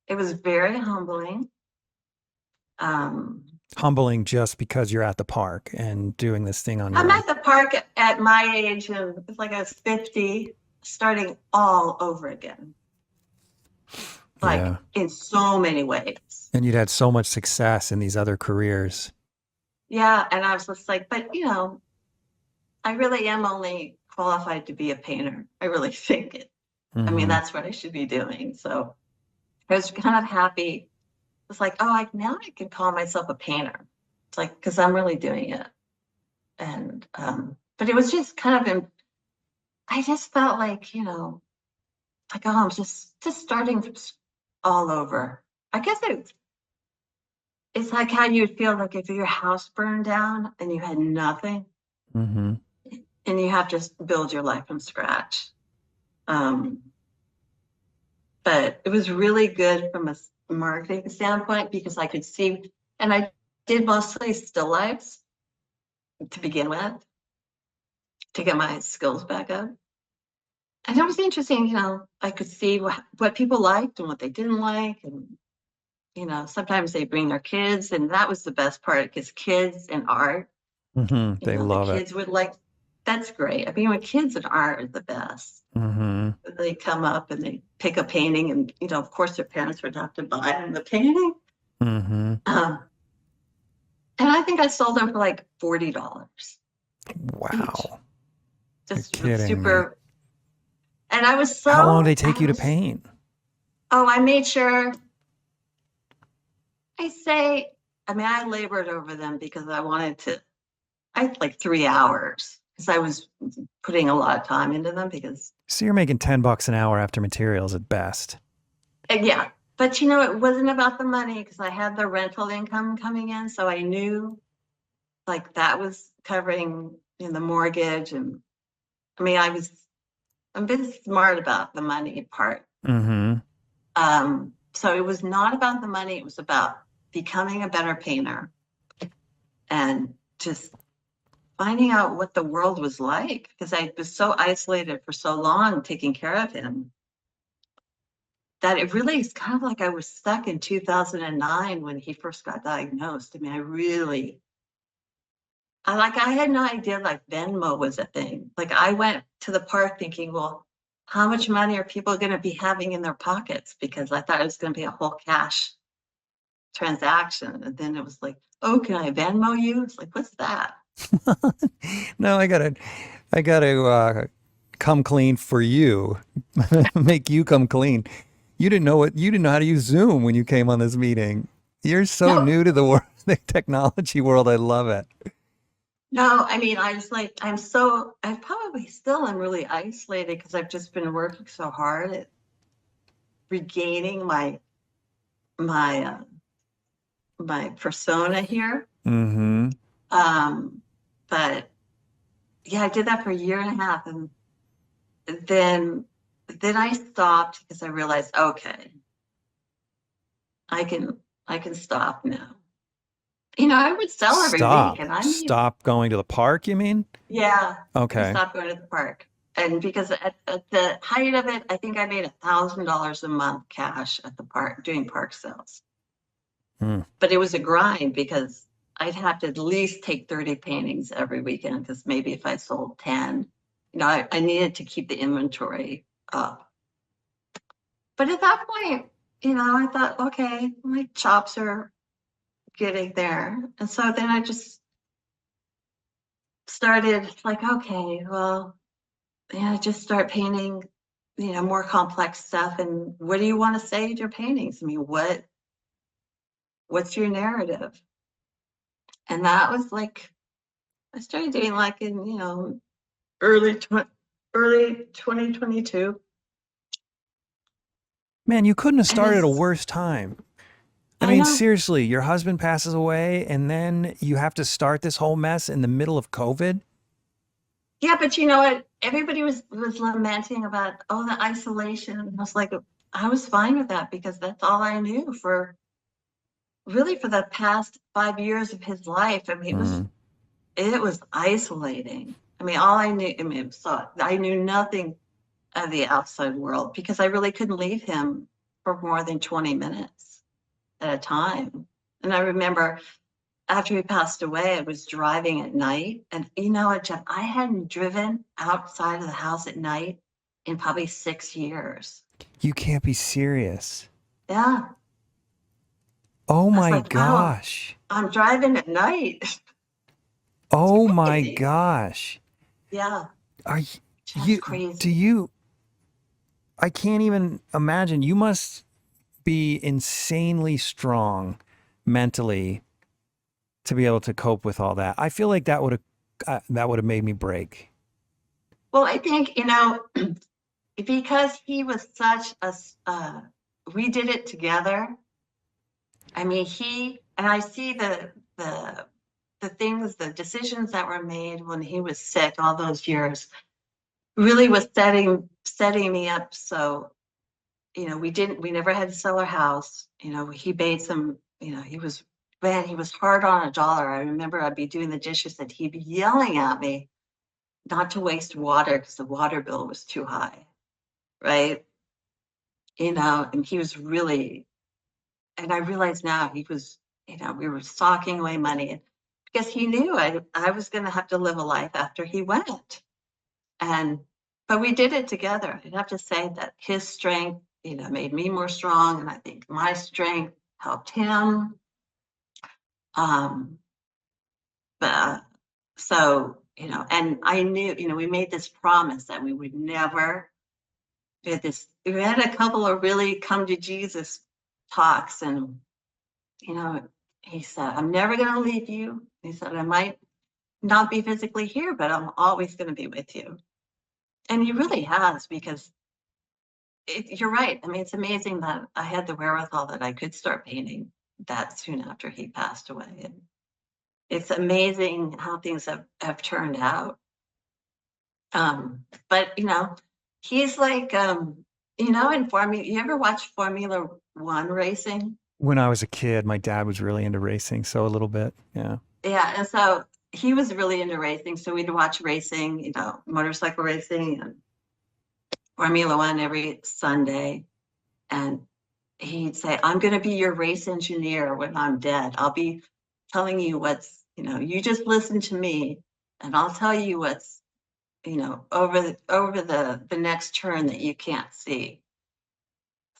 B: It was very humbling.
A: Humbling just because you're at the park and doing this thing on your
B: I'm
A: own.
B: at the park at my age, and it's like I was 50, starting all over again. Like in so many ways.
A: And you'd had so much success in these other careers.
B: Yeah, and I was just like, but I really am only qualified to be a painter. I really think it. That's what I should be doing. So I was kind of happy. It's like, oh, now I can call myself a painter. It's like, because I'm really doing it. And but it was just kind of I just felt like, oh, I'm just starting all over. I guess it's like how you'd feel like if your house burned down and you had nothing, and you have to build your life from scratch. But it was really good from a marketing standpoint because I could see, and I did mostly still lifes to begin with to get my skills back up. And it was interesting, I could see what people liked and what they didn't like. And, sometimes they bring their kids, and that was the best part because kids and art,
A: they love
B: the kids would like, that's great. When kids and art are the best. They come up and they pick a painting, and, of course their parents would have to buy them the painting. And I think I sold them for like $40.
A: Wow.
B: Each. Just super. And I was so.
A: How long did they take you to paint?
B: Oh, I made sure. I labored over them because I had like 3 hours because I was putting a lot of time into them
A: So you're making $10 an hour after materials at best.
B: Yeah. But, it wasn't about the money because I had the rental income coming in. So I knew like that was covering the mortgage. And I'm a bit smart about the money part. So it was not about the money. It was about becoming a better painter and just finding out what the world was like because I was so isolated for so long taking care of him that it really is kind of like I was stuck in 2009 when he first got diagnosed. I really I had no idea like Venmo was a thing. Like I went to the park thinking, well, how much money are people going to be having in their pockets? Because I thought it was going to be a whole cash transaction. And then it was like, oh, can I Venmo you? It's like, what's that?
A: No, I gotta come clean for you, make you come clean. You didn't know how to use Zoom when you came on this meeting. You're so
B: No,
A: new to the world, the technology world. I love it.
B: no, I mean, I was like, I probably still am really isolated because I've just been working so hard at regaining my my persona here.
A: Mm-hmm.
B: Um, but yeah, I did that for a year and a half, and then then I stopped because I realized, okay, I can I can stop now. I would sell every week,
A: Stop.
B: and I made
A: Stop going to the park, you mean?
B: yeah, I
A: Okay.
B: stopped going to the park. And because at the height of it, I think I made $1,000 a month cash at the park doing park sales.
A: Hmm.
B: But it was a grind because I'd have to at least take 30 paintings every weekend because maybe if I sold 10, I needed to keep the inventory up. But at that point, I thought, okay, my chops are getting there. And so then I just started like, okay, well, yeah, just start painting, more complex stuff. And what do you want to say to your paintings? I mean, what's your narrative? And that was like, I started doing like in, early, early 2022.
A: Man, you couldn't have
B: And
A: started a
B: it's,
A: worse time. I
B: I
A: mean,
B: know.
A: seriously, your husband passes away and then you have to start this whole mess in the middle of COVID.
B: Yeah, but you know what? Everybody was lamenting about, oh, the isolation. And I was like, I was fine with that because that's all I knew for really for the past 5 years of his life. I mean,
A: Mm.
B: it was isolating. I mean, all I knew, I mean, so I knew nothing of the outside world because I really couldn't leave him for more than 20 minutes at a time. And I remember after he passed away, I was driving at night. And you know what, Jeff, I hadn't driven outside of the house at night in probably 6 years.
A: You can't be serious.
B: Yeah.
A: Oh
B: I was
A: my
B: like, wow,
A: gosh.
B: I'm driving at night. It's
A: Oh my
B: crazy.
A: gosh.
B: Yeah,
A: Are
B: just
A: you, do
B: crazy.
A: you, I can't even imagine. You must be insanely strong mentally to be able to cope with all that. I feel like that would have made me break.
B: Well, I think, because he was such we did it together. I mean, and I see the things, the decisions that were made when he was sick all those years really was setting me up. So, we never had to sell our house. He made some, he was hard on a dollar. I remember I'd be doing the dishes and he'd be yelling at me not to waste water because the water bill was too high, right? And he was really, and I realize now he was, we were socking away money because he knew I was going to have to live a life after he went. And, but we did it together. I'd have to say that his strength, made me more strong. And I think my strength helped him. Um, but so, and I knew, we made this promise that we would never, we had a couple of really come to Jesus talks and he said, I'm never going to leave you. He said, I might not be physically here, but I'm always going to be with you. And he really has, because you're right. I mean, it's amazing that I had the wherewithal that I could start painting that soon after he passed away. And it's amazing how things have turned out. But, he's like, in Formula, you ever watch Formula One racing?
A: When I was a kid, my dad was really into racing, so a little bit. Yeah.
B: Yeah, and so he was really into racing. So we'd watch racing, motorcycle racing and Formula One every Sunday. And he'd say, I'm going to be your race engineer when I'm dead. I'll be telling you what's You just listen to me and I'll tell you what's, over the next turn that you can't see.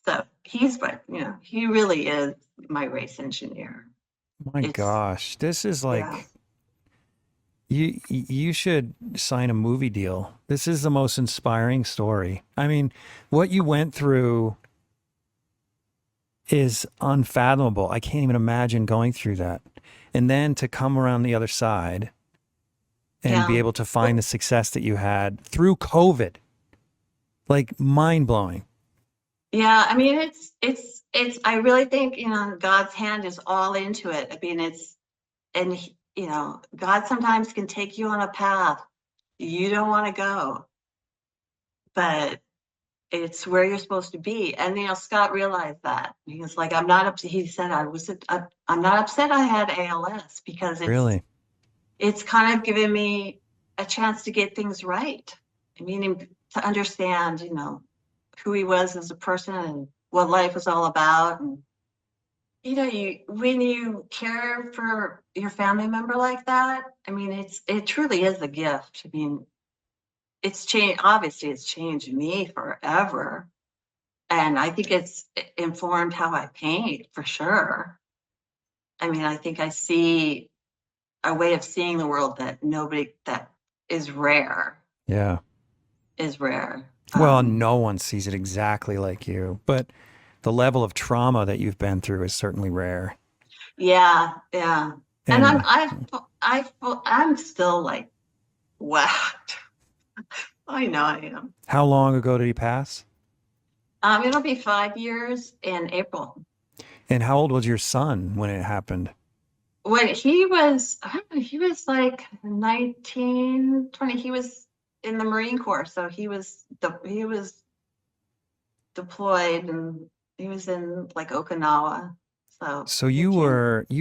B: So he really is my race engineer.
A: My
B: It's,
A: gosh, this is
B: yeah,
A: like you should sign a movie deal. This is the most inspiring story. I mean, what you went through is unfathomable. I can't even imagine going through that. And then to come around the other side and be
B: yeah.
A: able to find the success that you had through COVID, like mind blowing.
B: Yeah, I mean, I really think, God's hand is all into it. I mean, God sometimes can take you on a path you don't want to go, but it's where you're supposed to be. And, Scott realized that. He was like, I'm not upset. He said, I'm not upset I had ALS because
A: Really?
B: it's kind of given me a chance to get things right. I mean, to understand, who he was as a person and what life was all about. And, when you care for your family member like that, I mean, it truly is a gift. I mean, it's changed, obviously it's changed me forever. And I think it's informed how I paint for sure. I mean, I think I see a way of seeing the world that is rare,
A: Yeah.
B: is rare.
A: Well, no one sees it exactly like you, but the level of trauma that you've been through is certainly rare.
B: Yeah, yeah. And
A: And
B: I'm still like, wow. I know I am.
A: how long ago did he pass?
B: It'll be 5 years in April.
A: And how old was your son when it happened?
B: When he was, I don't know, he was like 19, 20. He was in the Marine Corps, so he was deployed, and he was in like Okinawa. So
A: So
B: he
A: you
B: came.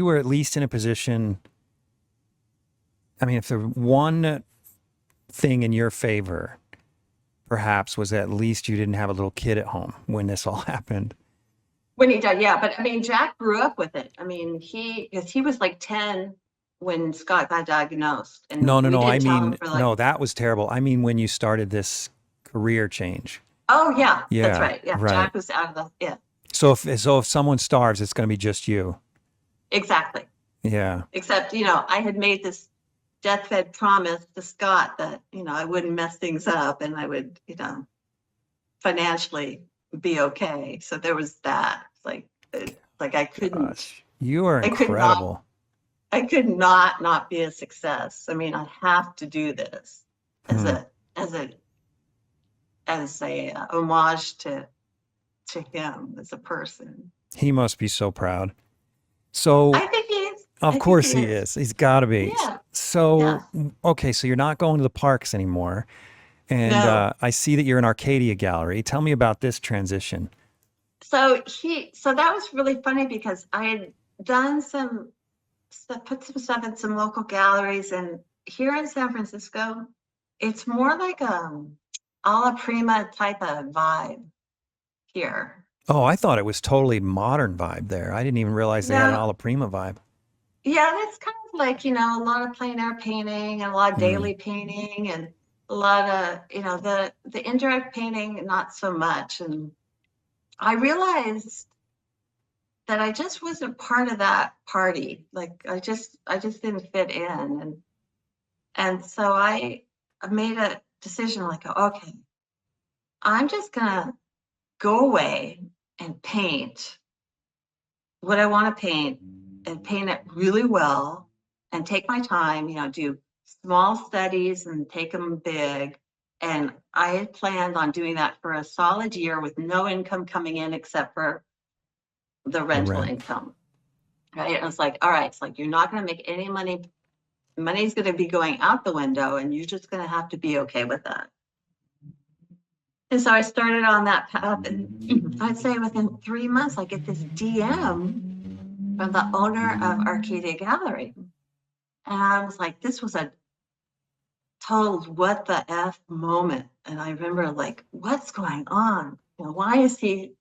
A: were at least in a position. I mean, if the one thing in your favor, perhaps, was at least you didn't have a little kid at home when this all happened.
B: When he died, yeah. But I mean, Jack grew up with it. I mean, because he was like 10 when Scott got diagnosed, and
A: No, no,
B: we
A: no. I
B: didn't tell him
A: mean,
B: for like,
A: no, that was terrible. I mean, when you started this career change.
B: oh yeah, that's
A: Yeah,
B: right. Yeah,
A: right.
B: Jack was out of yeah,
A: So if someone starves, it's going to be just you.
B: exactly.
A: Yeah.
B: Except, I had made this deathbed promise to Scott that, I wouldn't mess things up and I would, financially be okay. So there was that. Like
A: Gosh, you are
B: I could not,
A: incredible.
B: I could not be a success. I mean, I have to do this as
A: Hmm.
B: a, as a, as a homage to him as a person.
A: He must be so proud. So,
B: I think he is.
A: of
B: I think he
A: course he
B: is.
A: is. He's got to be.
B: Yeah.
A: So,
B: Yeah.
A: okay, so you're not going to the parks anymore. And
B: No.
A: I see that you're in Arcadia Gallery. Tell me about this transition.
B: So that was really funny because I had done put some stuff in some local galleries, and here in San Francisco, it's more like alla prima type of vibe here.
A: Oh, I thought it was totally modern vibe there. I didn't even realize they had an
B: No,
A: alla prima vibe.
B: yeah, it's kind of like, a lot of plein air painting and a lot of
A: Hmm.
B: daily painting and a lot of, the indirect painting, not so much. And I realized that I just wasn't part of that party. Like I just didn't fit in. And so I made a decision like, okay, I'm just gonna go away and paint what I want to paint and paint it really well and take my time, do small studies and take them big. And I had planned on doing that for a solid year with no income coming in except for the
A: The
B: rental
A: rent.
B: income. Right. And it's like, all right, it's like you're not going to make any money. Money's going to be going out the window, and you're just going to have to be okay with that. And so I started on that path, and I'd say within 3 months, I get this DM from the owner of Arcadia Gallery. And I was like, this was a total what the F moment. And I remember like, what's going on? Why is he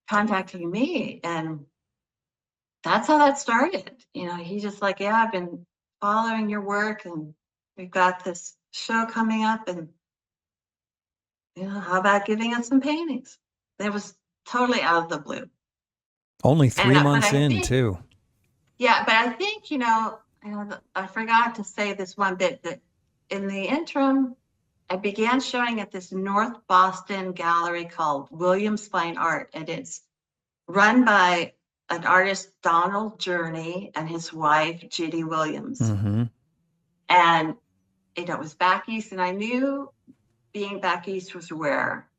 B: contacting me? And that's how that started. He just like, yeah, I've been following your work, and we've got this show coming up, and how about giving us some paintings? It was totally out of the blue.
A: Only 3
B: But
A: months
B: I
A: in,
B: think,
A: too.
B: yeah, but I think, I forgot to say this one bit, that in the interim, I began showing at this North Boston gallery called Williams Fine Art, and it's run by an artist, Donald Journey, and his wife, Judy Williams.
A: Mm-hmm.
B: And it was back east, and I knew being back east was where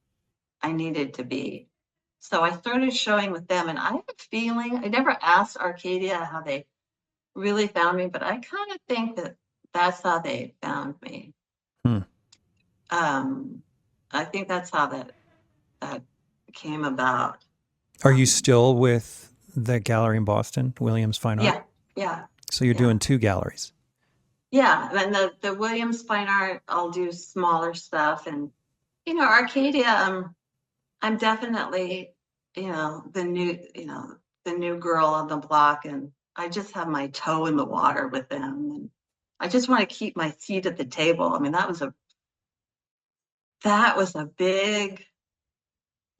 B: I needed to be. So I started showing with them, and I have a feeling, I never asked Arcadia how they really found me, but I kind of think that that's how they found me.
A: Hmm.
B: I think that's how that came about.
A: Are you still with the gallery in Boston, Williams Fine Art?
B: Yeah, yeah.
A: So you're doing 2 galleries.
B: Yeah, and the Williams Fine Art, I'll do smaller stuff, and Arcadia, I'm definitely, the new girl on the block, and I just have my toe in the water with them, and I just want to keep my seat at the table. I mean, that was a big,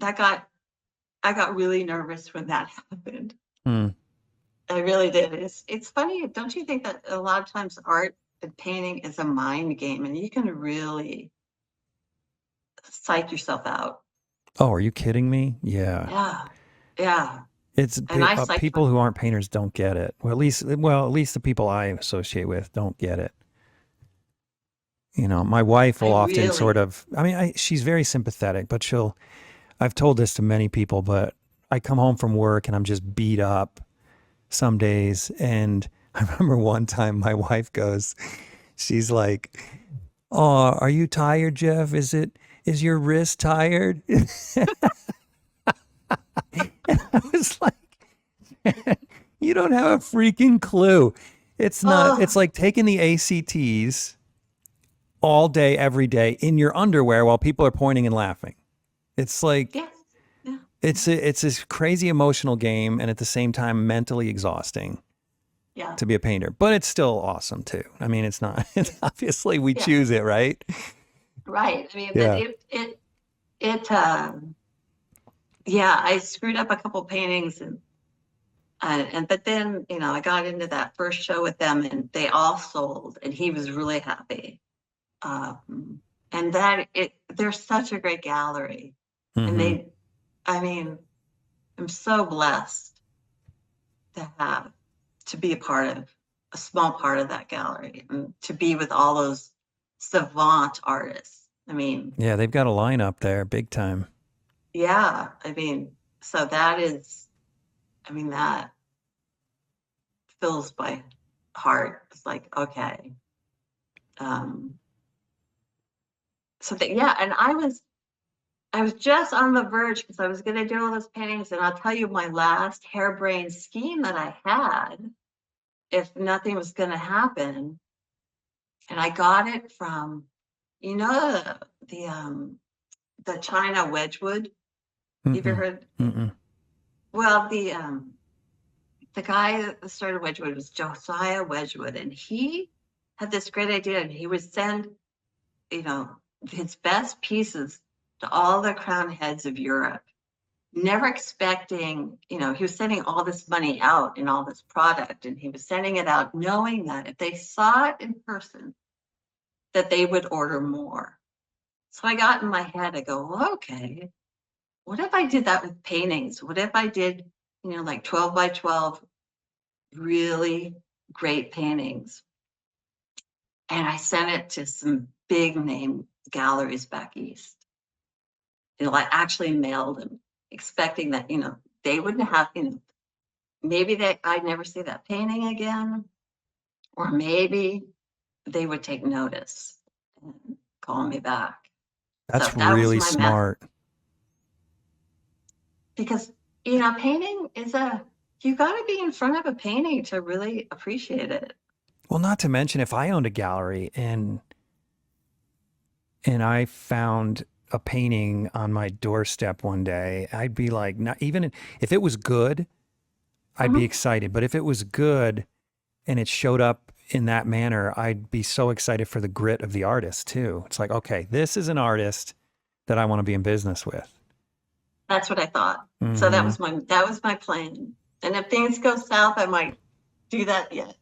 B: I got really nervous when that happened.
A: Hmm.
B: I really did. It's funny, don't you think that a lot of times art and painting is a mind game, and you can really psych yourself out?
A: Oh, are you kidding me? Yeah.
B: Yeah, yeah.
A: It's
B: And I psyched
A: people who aren't painters don't get it. Well, at least the people I associate with don't get it. My wife will often
B: really,
A: sort of, she's very sympathetic, but I've told this to many people, but I come home from work and I'm just beat up some days. And I remember one time my wife goes, she's like, "Oh, are you tired, Jeff? Is your wrist tired?" And I was like, you don't have a freaking clue. It's not, it's like taking the ACTs all day, every day in your underwear while people are pointing and laughing. It's like,
B: yes, yeah.
A: it's this crazy emotional game, and at the same time mentally exhausting
B: Yeah,
A: to be a painter, but it's still awesome too. I mean, it's not, it's obviously we
B: yeah,
A: choose it, right?
B: right. I mean,
A: Yeah.
B: but yeah, I screwed up a couple paintings, and but then I got into that first show with them, and they all sold, and he was really happy. And they're such a great gallery, and
A: Mm-hmm.
B: I mean, I'm so blessed to be a small part of that gallery, and to be with all those savant artists. I mean,
A: Yeah, they've got a lineup there, big time.
B: yeah, I mean, so that fills my heart. It's like, okay. Yeah, and I was just on the verge, because I was going to do all those paintings, and I'll tell you my last harebrained scheme that I had, if nothing was going to happen. And I got it from, you know, the China Wedgwood. Have you heard?
A: Mm-mm.
B: Well, the guy that started Wedgwood was Josiah Wedgwood, and he had this great idea, and he would send, his best pieces to all the crown heads of Europe, never expecting, he was sending all this money out and all this product, and he was sending it out knowing that if they saw it in person, that they would order more. So I got in my head, I go, well, okay, what if I did that with paintings? What if I did, like 12 by 12 really great paintings? And I sent it to some big name galleries back east. I actually mailed them, expecting that, they wouldn't have, maybe I'd never see that painting again, or maybe they would take notice and call me back. So
A: That's
B: that was
A: really
B: my method.
A: smart.
B: Because, painting you got to be in front of a painting to really appreciate it.
A: Well, not to mention, if I owned a gallery and I found a painting on my doorstep one day, I'd be like, not even if it was good, I'd be excited. But if it was good and it showed up in that manner, I'd be so excited for the grit of the artist too. It's like, okay, this is an artist that I want to be in business with.
B: That's what I thought. So
A: Mm-hmm.
B: that was my plan. And if things go south, I might do that yet.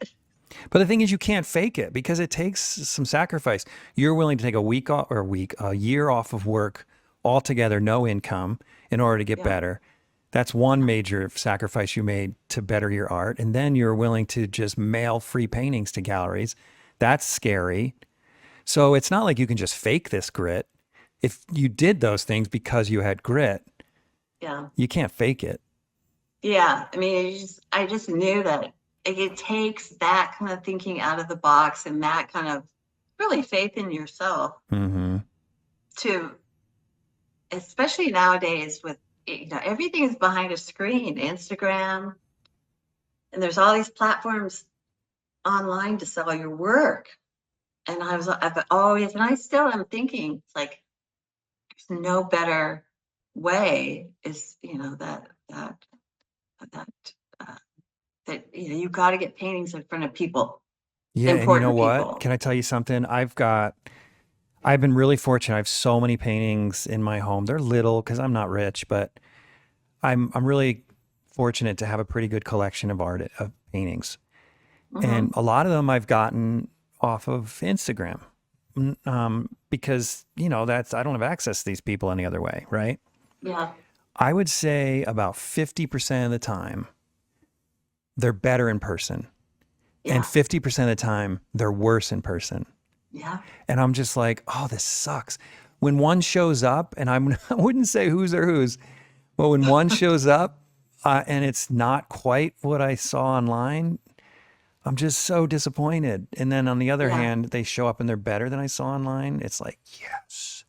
A: But the thing is, you can't fake it because it takes some sacrifice. You're willing to take a year off of work altogether, no income, in order to get
B: Yeah.
A: better. That's one major sacrifice you made to better your art. And then you're willing to just mail free paintings to galleries. That's scary. So it's not like you can just fake this grit. If you did those things because you had grit,
B: Yeah.
A: you can't fake it.
B: Yeah. I mean, I just knew that it takes that kind of thinking out of the box and that kind of really faith in yourself
A: Mm-hmm.
B: to, especially nowadays with, everything is behind a screen, Instagram, and there's all these platforms online to sell your work. And I've always, and I still am thinking, it's like, there's no better way is, that you got to get paintings in front of people,
A: Yeah, and you know
B: important
A: what?
B: people.
A: Can I tell you something? I've been really fortunate. I have so many paintings in my home. They're little because I'm not rich, but I'm really fortunate to have a pretty good collection of paintings. And
B: Hmm.
A: a lot of them I've gotten off of Instagram. Because, I don't have access to these people any other way, right?
B: Yeah,
A: I would say about 50% of the time they're better in person. And
B: yeah,
A: 50% of the time they're worse in person.
B: yeah.
A: And I'm just like, oh, this sucks. When one shows up, and I wouldn't say whose or whose, but when one shows up and it's not quite what I saw online, I'm just so disappointed. And then on the other
B: Yeah.
A: hand, they show up and they're better than I saw online. It's like, yes.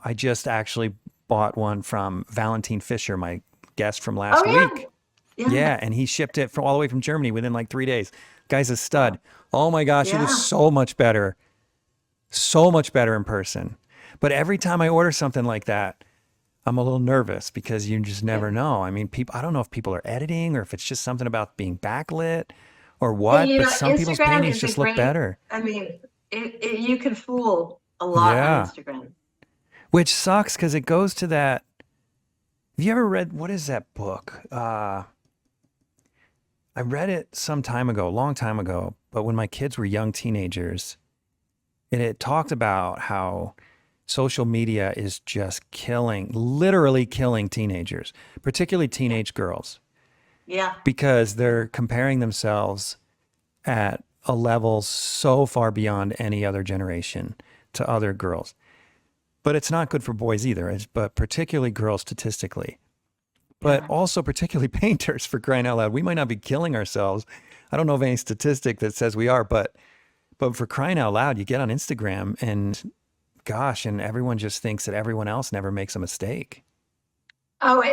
A: I just actually bought one from Valentine Fisher, my guest from
B: Oh
A: last
B: yeah,
A: week.
B: yeah,
A: Yeah, and he shipped it all the way from Germany within like 3 days. Guy's a
B: yeah,
A: stud. Oh my gosh, it is
B: yeah.
A: so much better in person. But every time I order something like that, I'm a little nervous because you just
B: Yeah.
A: never know. I mean, I don't know if people are editing or if it's just something about being backlit or
B: Hey,
A: what, but some people's
B: Instagram
A: paintings
B: is a
A: just look
B: great.
A: better.
B: I mean, you can fool a lot on
A: Yeah.
B: Instagram.
A: Which sucks because it goes to that. Have you ever read, what is that book? I read it some time ago, a long time ago, but when my kids were young teenagers, and it talked about how social media is just literally killing teenagers, particularly
B: Yeah,
A: teenage girls,
B: yeah,
A: because
B: yeah,
A: they're comparing themselves at a level so far beyond any other generation to other girls. But it's not good for boys either, but particularly girls statistically, but
B: yeah.
A: also particularly painters, for crying out loud. We might not be killing ourselves. I don't know of any statistic that says we are, but for crying out loud, you get on Instagram and gosh, and everyone just thinks that everyone else never makes a mistake.
B: Oh,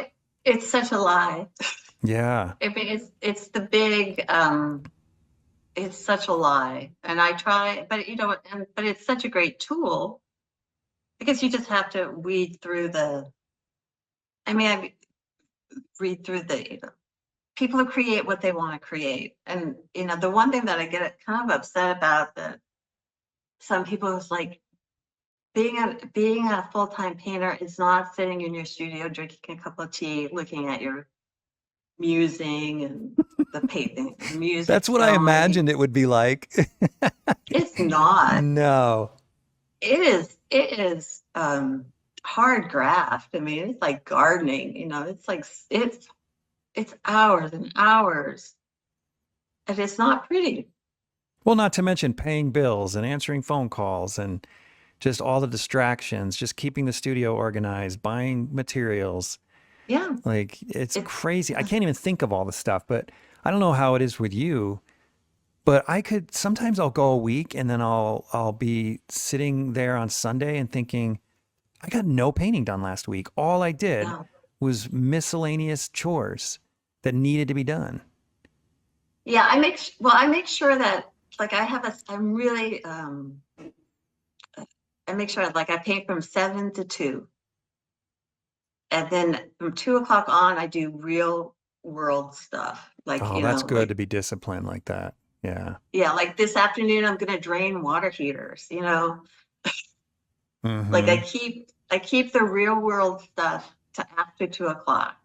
B: it's such a lie.
A: Yeah.
B: I mean, it's the big. It's such a lie, and I try, but but it's such a great tool because you just have to weed through the. I mean, I read through the people who create what they want to create, and the one thing that I get kind of upset about that some people is like being a full-time painter is not sitting in your studio drinking a cup of tea, looking at your musing and the painting, the
A: That's
B: music's
A: what I
B: going.
A: imagined it would be like.
B: It's not.
A: No.
B: It is hard graft. I mean, it's like gardening, it's like it's hours and hours, and it's not pretty.
A: Well, not to mention paying bills and answering phone calls and just all the distractions, just keeping the studio organized, buying materials.
B: Yeah.
A: Like it's
B: It's
A: crazy. I can't even think of all the stuff, but I don't know how it is with you, but sometimes I'll go a week and then I'll be sitting there on Sunday and thinking, I got no painting done last week. All I did
B: yeah.
A: was miscellaneous chores that needed to be done.
B: Yeah, I make sure that like I'm really I make sure like I paint from 7 to 2. And then from 2 o'clock on, I do real world stuff. Like,
A: Oh, that's good to be disciplined like that. Yeah.
B: yeah, like this afternoon, I'm going to drain water heaters, like
A: Mm-hmm.
B: I keep the real world stuff to after 2 o'clock.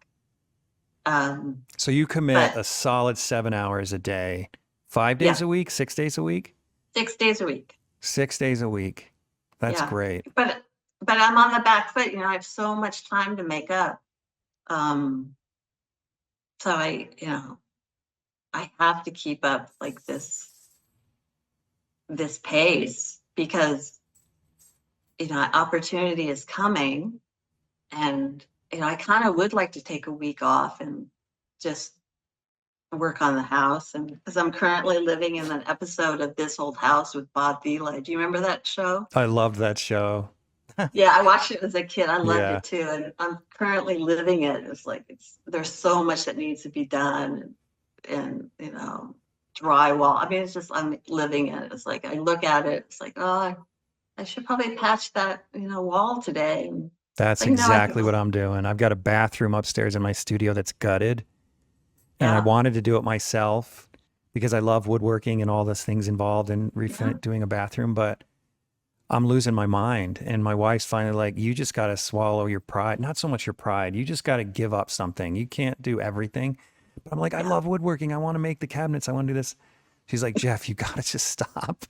B: Um,
A: So you commit
B: but
A: a solid 7 hours a day, 5 days
B: yeah,
A: a week, 6 days a week,
B: 6 days a week.
A: 6 days a week. That's
B: Yeah.
A: great.
B: But I'm on the back foot, I have so much time to make up. Um, so I have to keep up like this pace because, opportunity is coming, and, I kind of would like to take a week off and just work on the house. And because I'm currently living in an episode of This Old House with Bob Vila. Do you remember that show?
A: I loved that show.
B: Yeah, I watched it as a kid. I loved
A: Yeah.
B: it too. And I'm currently living it. It's like there's so much that needs to be done, and drywall. I mean, it's just I'm living it. It's like I look at it, it's like, oh, I should probably patch that, wall today. And
A: That's
B: like, no, I can
A: exactly what I'm doing. I've got a bathroom upstairs in my studio that's gutted, and I
B: yeah,
A: wanted to do it myself because I love woodworking and all those things involved in
B: yeah,
A: doing a bathroom, but I'm losing my mind. And my wife's finally like, you just got to swallow your pride. Not so much your pride. You just got to give up something. You can't do everything. But I'm like, I
B: yeah.
A: love woodworking. I want to make the cabinets. I want to do this. She's like, Jeff, you got to just stop.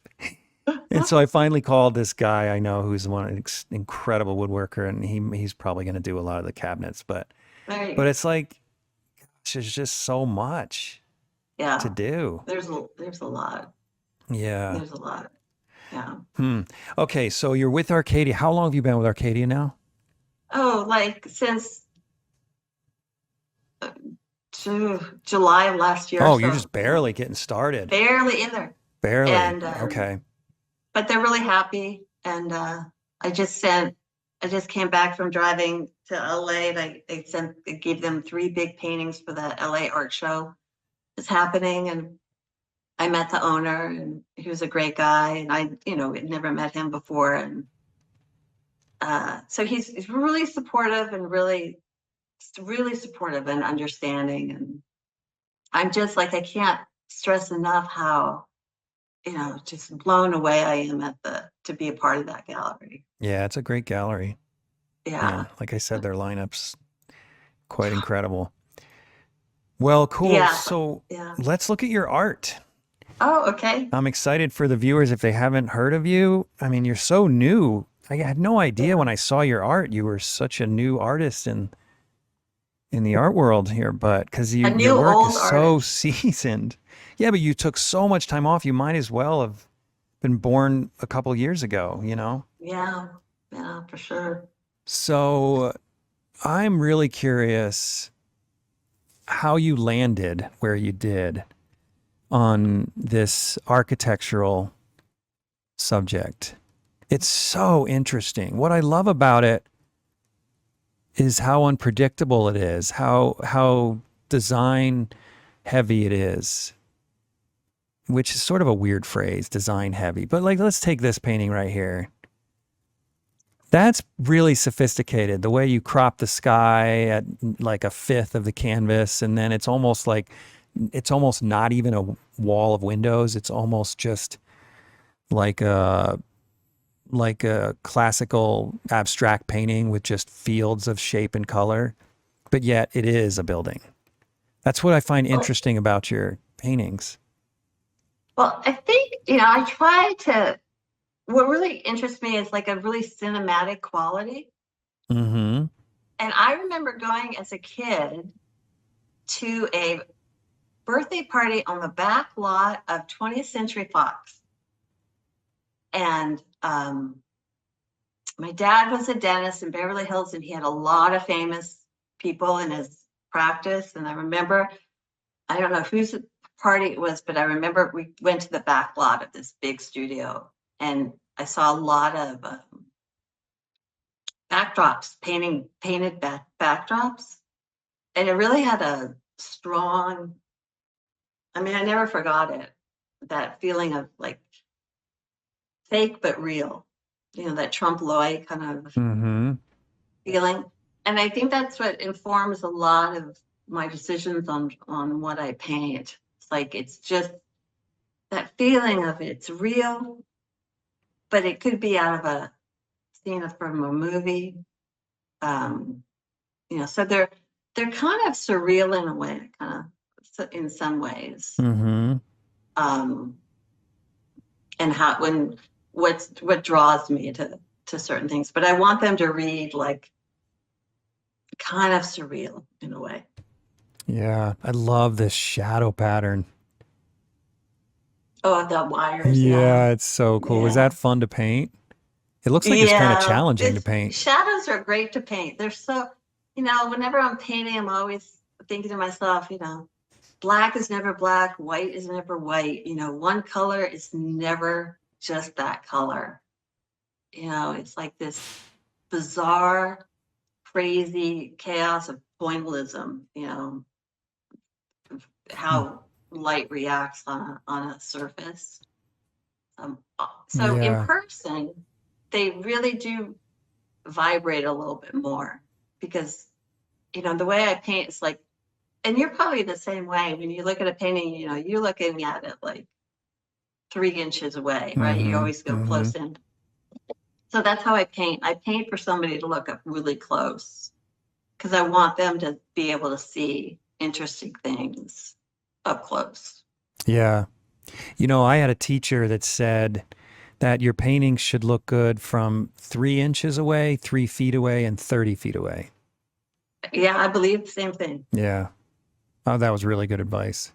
A: And so I finally called this guy I know who's incredible woodworker, and he's probably going to do a lot of the cabinets. But
B: There you
A: but
B: go.
A: it's like, gosh, there's just so much to
B: Yeah.
A: do.
B: There's a lot.
A: Yeah.
B: There's a lot. Yeah.
A: Hmm. Okay, so you're with Arcadia. How long have you been with Arcadia now?
B: Oh, like since July of last year,
A: Oh, you're
B: so
A: just barely getting started.
B: barely in there.
A: Barely.
B: And
A: Okay.
B: but they're really happy. And I just came back from driving to LA. They gave them 3 big paintings for the LA art show that's happening. And I met the owner, and he was a great guy. And I, had never met him before. And so he's really supportive and really supportive and understanding. And I'm just like, I can't stress enough how, just blown away I am to be a part of that gallery.
A: Yeah, it's a great gallery.
B: Yeah.
A: And like I said, their lineup's quite incredible. Well, cool.
B: Yeah.
A: So
B: Yeah.
A: let's look at your art.
B: Oh, okay.
A: I'm excited for the viewers if they haven't heard of you. I mean, you're so new. I had no idea
B: Yeah.
A: when I saw your art you were such a new artist in the art world here, but because
B: A
A: your
B: new
A: work
B: old
A: is so
B: artist.
A: seasoned. Yeah, but you took so much time off. You might as well have been born a couple years ago, you know?
B: Yeah. Yeah, for sure.
A: So I'm really curious how you landed where you did on this architectural subject. It's so interesting. What I love about it is how unpredictable it is, how design heavy it is, which is sort of a weird phrase, design heavy. But like, let's take this painting right here. That's really sophisticated. The way you crop the sky at like a fifth of the canvas, and then it's almost not even a wall of windows. It's almost just like a classical abstract painting with just fields of shape and color, but yet it is a building. That's what I find
B: Well,
A: interesting about your paintings.
B: well, I think, what really interests me is like a really cinematic quality.
A: Mm-hmm.
B: And I remember going as a kid to a birthday party on the back lot of 20th Century Fox. And my dad was a dentist in Beverly Hills, and he had a lot of famous people in his practice. And I remember, I don't know whose party it was, but I remember we went to the back lot of this big studio, and I saw a lot of backdrops, painted backdrops. And it really had a strong, I mean, I never forgot it, that feeling of like fake but real, that Trompe l'oeil kind of
A: Mm-hmm.
B: feeling. And I think that's what informs a lot of my decisions on what I paint. It's like, it's just that feeling of it's real, but it could be out of a scene from a movie. So they're kind of surreal in a way, kind of in some ways.
A: Mm-hmm.
B: And what draws me to certain things, but I want them to read like kind of surreal in a way.
A: Yeah, I love this shadow pattern.
B: Oh, the wires.
A: Yeah, it's so cool. Was
B: Yeah.
A: that fun to paint? It looks like it's kind of challenging to
B: It's,
A: paint.
B: shadows are great to paint. They're so, whenever I'm painting, I'm always thinking to myself, black is never black, white is never white. One color is never just that color. It's like this bizarre, crazy chaos of pointillism, how light reacts on a surface. So in
A: Yeah.
B: person, they really do vibrate a little bit more because, the way I paint is like, and you're probably the same way. When you look at a painting, you're looking at it like 3 inches away, right? You always go close in. So that's how I paint. I paint for somebody to look up really close because I want them to be able to see interesting things up close.
A: Yeah. I had a teacher that said that your paintings should look good from 3 inches away, 3 feet away, and 30 feet away.
B: Yeah, I believe the same thing.
A: Yeah. Oh, that was really good advice.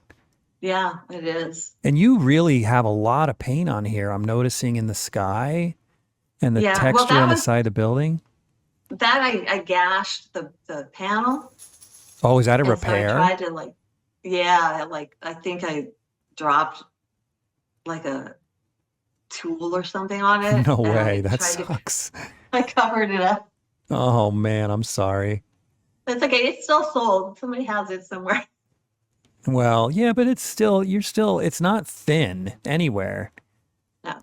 B: Yeah, it is.
A: And you really have a lot of paint on here. I'm noticing in the sky and the texture on the side of the building.
B: That I gashed the panel.
A: Oh, is that a repair?
B: So I tried to I think I dropped like a tool or something on it.
A: No way. That sucks.
B: I covered it up.
A: Oh man, I'm sorry.
B: It's okay. It's still sold. Somebody has it somewhere.
A: Well, yeah, but it's not thin anywhere.
B: No.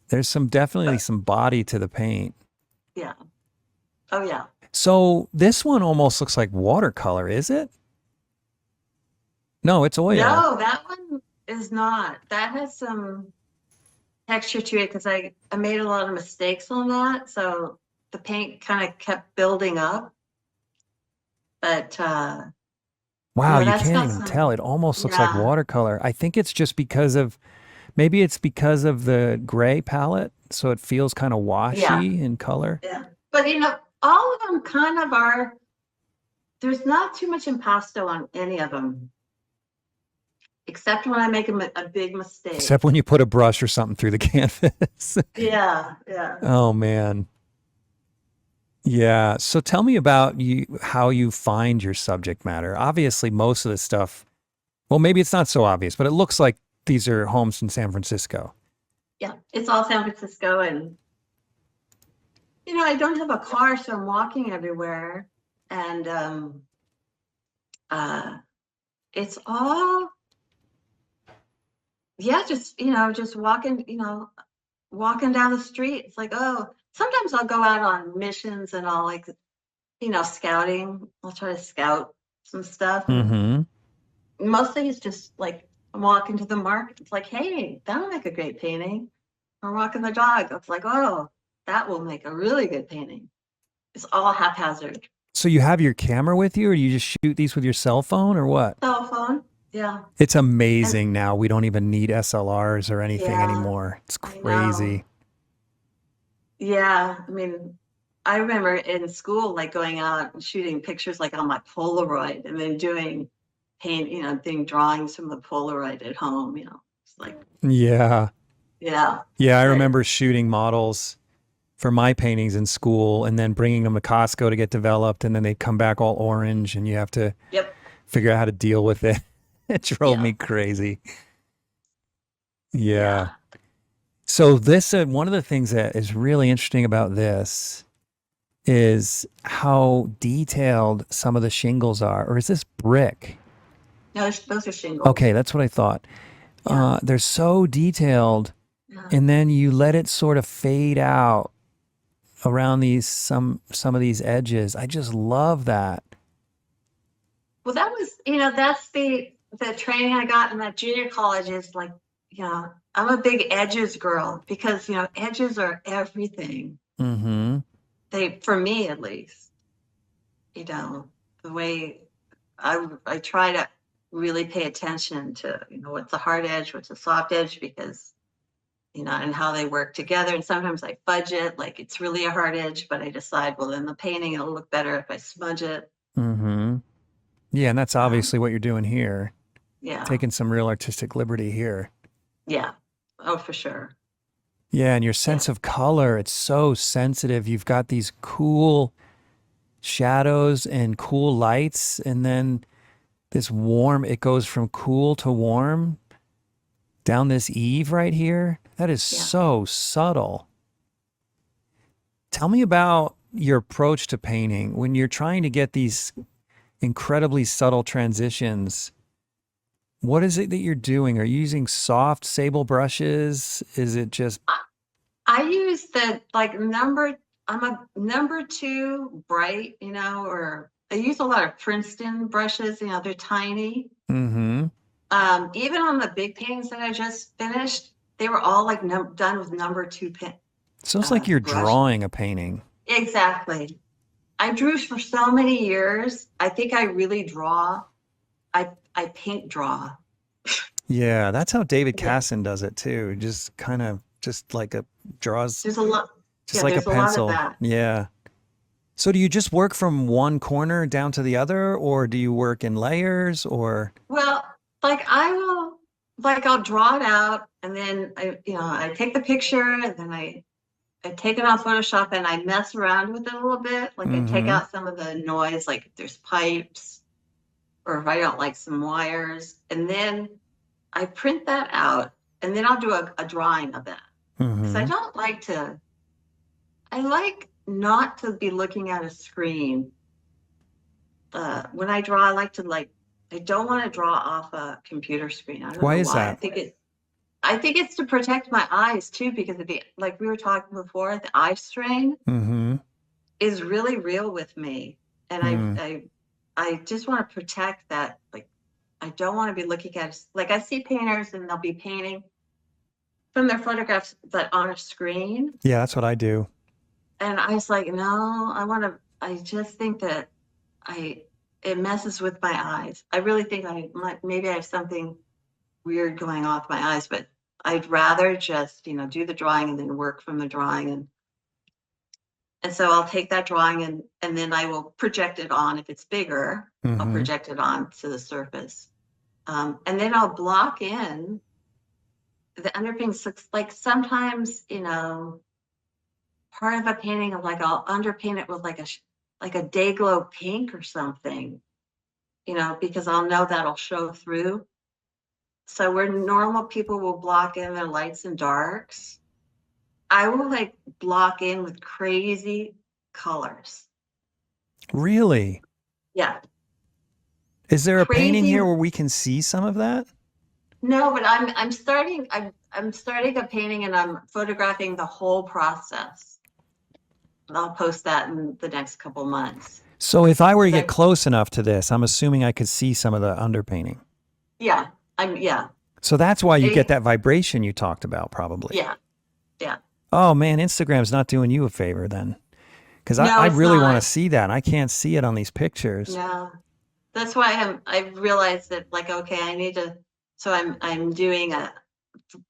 A: There's definitely some body to the paint.
B: Yeah. Oh yeah.
A: So this one almost looks like watercolor, is it? No, it's oil.
B: No, that one is not. That has some texture to it because I made a lot of mistakes on that. So the paint kind of kept building up. But
A: wow, you can't even tell. It almost looks like watercolor. I think it's just maybe it's because of the gray palette, so it feels kind of washy in color.
B: Yeah, but all of them kind of are. There's not too much impasto on any of them, except when I make a big mistake.
A: Except when you put a brush or something through the canvas.
B: Yeah.
A: Oh man. Yeah. So tell me about how you find your subject matter. Obviously, most of the stuff, well, maybe it's not so obvious, but it looks like these are homes in San Francisco.
B: Yeah, it's all San Francisco. And, I don't have a car, so I'm walking everywhere. And it's all, just walking down the street. It's like, oh, sometimes I'll go out on missions and I'll scouting. I'll try to scout some stuff.
A: Mm-hmm.
B: Mostly it's just like I'm walking to the market. It's like, hey, that'll make a great painting. I'm walking the dog. It's like, oh, that will make a really good painting. It's all haphazard.
A: So you have your camera with you, or you just shoot these with your cell phone, or what?
B: Cell phone, yeah.
A: It's amazing now. We don't even need SLRs or anything anymore. It's crazy.
B: Yeah, I remember in school, like going out and shooting pictures like on my Polaroid, and then doing doing drawings from the Polaroid at home. It's like yeah.
A: I remember shooting models for my paintings in school, and then bringing them to Costco to get developed, and then they'd come back all orange, and you have to figure out how to deal with it. It drove me crazy. Yeah. So this, one of the things that is really interesting about this is how detailed some of the shingles are. Or is this brick?
B: No, those are shingles.
A: Okay, that's what I thought. They're so detailed, and then you let it sort of fade out around some of these edges. I just love that.
B: Well, that was, that's the training I got in that junior college is like, I'm a big edges girl because, edges are everything.
A: Mm-hmm.
B: For me at least, the way I try to really pay attention to, what's a hard edge, what's a soft edge, because, and how they work together. And sometimes I fudge it, like it's really a hard edge, but I decide, well, in the painting, it'll look better if I smudge it.
A: Mm-hmm. Yeah, and that's obviously what you're doing here.
B: Yeah.
A: Taking some real artistic liberty here.
B: Yeah. Oh, for sure.
A: Yeah, and your sense of color, it's so sensitive. You've got these cool shadows and cool lights, and then this warm, it goes from cool to warm down this eave right here. That is so subtle. Tell me about your approach to painting when you're trying to get these incredibly subtle transitions. What is it that you're doing? Are you using soft sable brushes? Is it just...
B: I use I'm a number 2 bright, or I use a lot of Princeton brushes, they're tiny.
A: Mm-hmm.
B: Even on the big paintings that I just finished, they were all like done with number 2 pen.
A: So it's like you're
B: brush.
A: drawing a painting.
B: Exactly. I drew for so many years. I think I really draw. I paint draw.
A: Yeah, that's how David Casson does it too. Just kind of like draws.
B: There's a lot.
A: Just like a pencil.
B: Lot of that.
A: Yeah. So do you just work from one corner down to the other, or do you work in layers, or?
B: Well, I'll draw it out, and then I take the picture, and then I take it on Photoshop and I mess around with it a little bit. Like I take out some of the noise, like if there's pipes or if I don't like some wires, and then I print that out, and then I'll do a drawing of that. Because I like not to be looking at a screen. When I draw, I don't want to draw off a computer screen. I don't know why.
A: Is that?
B: I think it's to protect my eyes too, because of like we were talking before, the eye strain is really real with me. And I just want to protect that. Like, I don't want to be looking at, like I see painters and they'll be painting from their photographs, but on a screen.
A: Yeah, that's what I do.
B: And I was like, no, I just think that it messes with my eyes. I really think maybe I have something weird going off my eyes, but I'd rather just, do the drawing and then work from the drawing. And so I'll take that drawing and then I will project it on. If it's bigger, I'll project it on to the surface. And then I'll block in the underpainting. Like sometimes, part of a painting of I'll underpaint it with like a day glow pink or something, because I'll know that'll show through. So where normal people will block in their lights and darks, I will block in with crazy colors.
A: Really?
B: Yeah.
A: Is there a painting here where we can see some of that?
B: No, but I'm starting a painting and I'm photographing the whole process. I'll post that in the next couple months.
A: So if I were to get close enough to this, I'm assuming I could see some of the underpainting.
B: Yeah.
A: So that's why you get that vibration you talked about, probably.
B: Yeah. Yeah.
A: Oh man, Instagram's not doing you a favor then. Because I really want to see that. I can't see it on these pictures.
B: No. That's why I've realized that okay, I need to, so I'm doing a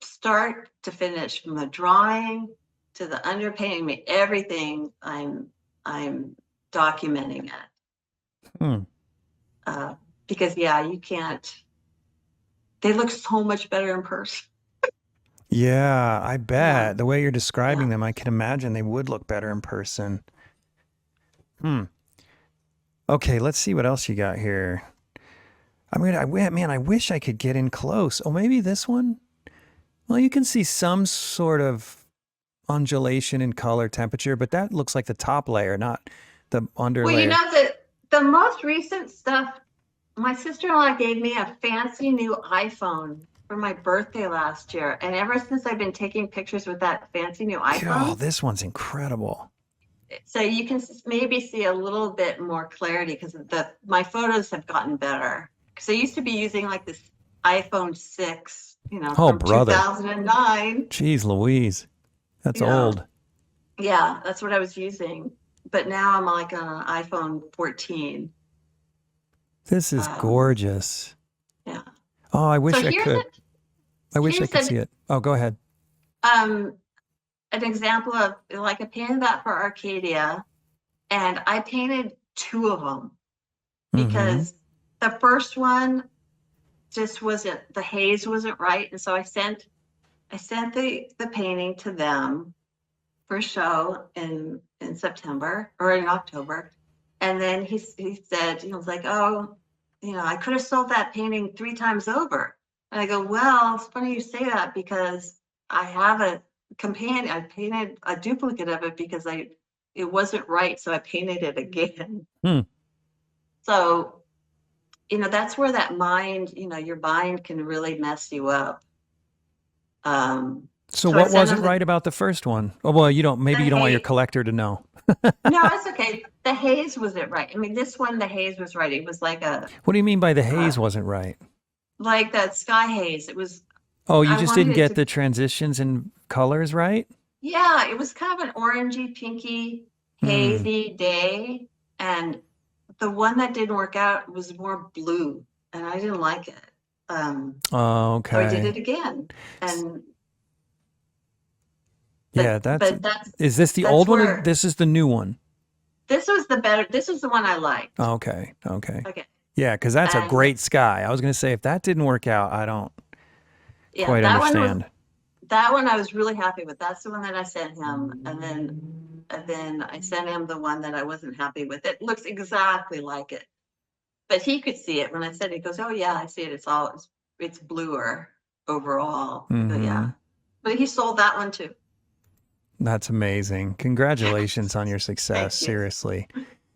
B: start to finish, from the drawing to the underpainting, everything I'm documenting it. Because you can't, they look so much better in person.
A: Yeah, I bet. Yeah. The way you're describing them, I can imagine they would look better in person. Okay, let's see what else you got here. I wish I could get in close. Oh, maybe this one? Well, you can see some sort of undulation in color temperature, but that looks like the top layer, not the under layer.
B: Well, the most recent stuff, my sister-in-law gave me a fancy new iPhone for my birthday last year. And ever since I've been taking pictures with that fancy new iPhone.
A: Oh, this one's incredible.
B: So you can maybe see a little bit more clarity because my photos have gotten better. Because I used to be using like this iPhone 6,
A: Oh,
B: from
A: brother.
B: 2009.
A: Jeez Louise. That's old.
B: Yeah, that's what I was using. But now I'm like on an iPhone 14.
A: This is
B: Um,
A: gorgeous.
B: yeah.
A: Oh, I wish
B: So
A: I could. I wish I
B: here's
A: could see it. Oh, go ahead.
B: an example of like I painted that for Arcadia, and I painted 2 of them because the first one just wasn't, the haze wasn't right, and so I sent the painting to them for show in September or in October, and then he said, he was like, oh, I could have sold that painting 3 times over. And I go, well, it's funny you say that because I have a companion. I painted a duplicate of it because it wasn't right, so I painted it again. So that's where that mind, your mind can really mess you up.
A: So
B: So I
A: what
B: sent
A: wasn't
B: him
A: right about the first one? Oh, well, maybe you don't want your collector to know.
B: No, it's okay. The haze wasn't right. I mean, this one, the haze was right. It was like
A: What do you mean by the haze wasn't right?
B: like that sky haze. It was,
A: Oh, you
B: I
A: just
B: wanted
A: didn't
B: it
A: get
B: to,
A: the transitions and colors right?
B: yeah, it was kind of an orangey, pinky, hazy day. And the one that didn't work out was more blue, and I didn't like it.
A: Oh,
B: So I did
A: okay.
B: it again. And
A: Yeah,
B: but
A: is this the
B: that's
A: old one or
B: where
A: this is the new one?
B: this was the one I liked.
A: Okay.
B: Okay.
A: Yeah, because that's a
B: And
A: great sky. I was going to say, if that didn't work out, I don't
B: yeah,
A: quite understand.
B: that one I was really happy with. That's the one that I sent him. And then I sent him the one that I wasn't happy with. It looks exactly like it. But he could see it when I said it. He goes, oh yeah, I see it. It's bluer overall. I go, yeah. But he sold that one too.
A: That's amazing. Congratulations on your success,
B: Thank you.
A: seriously.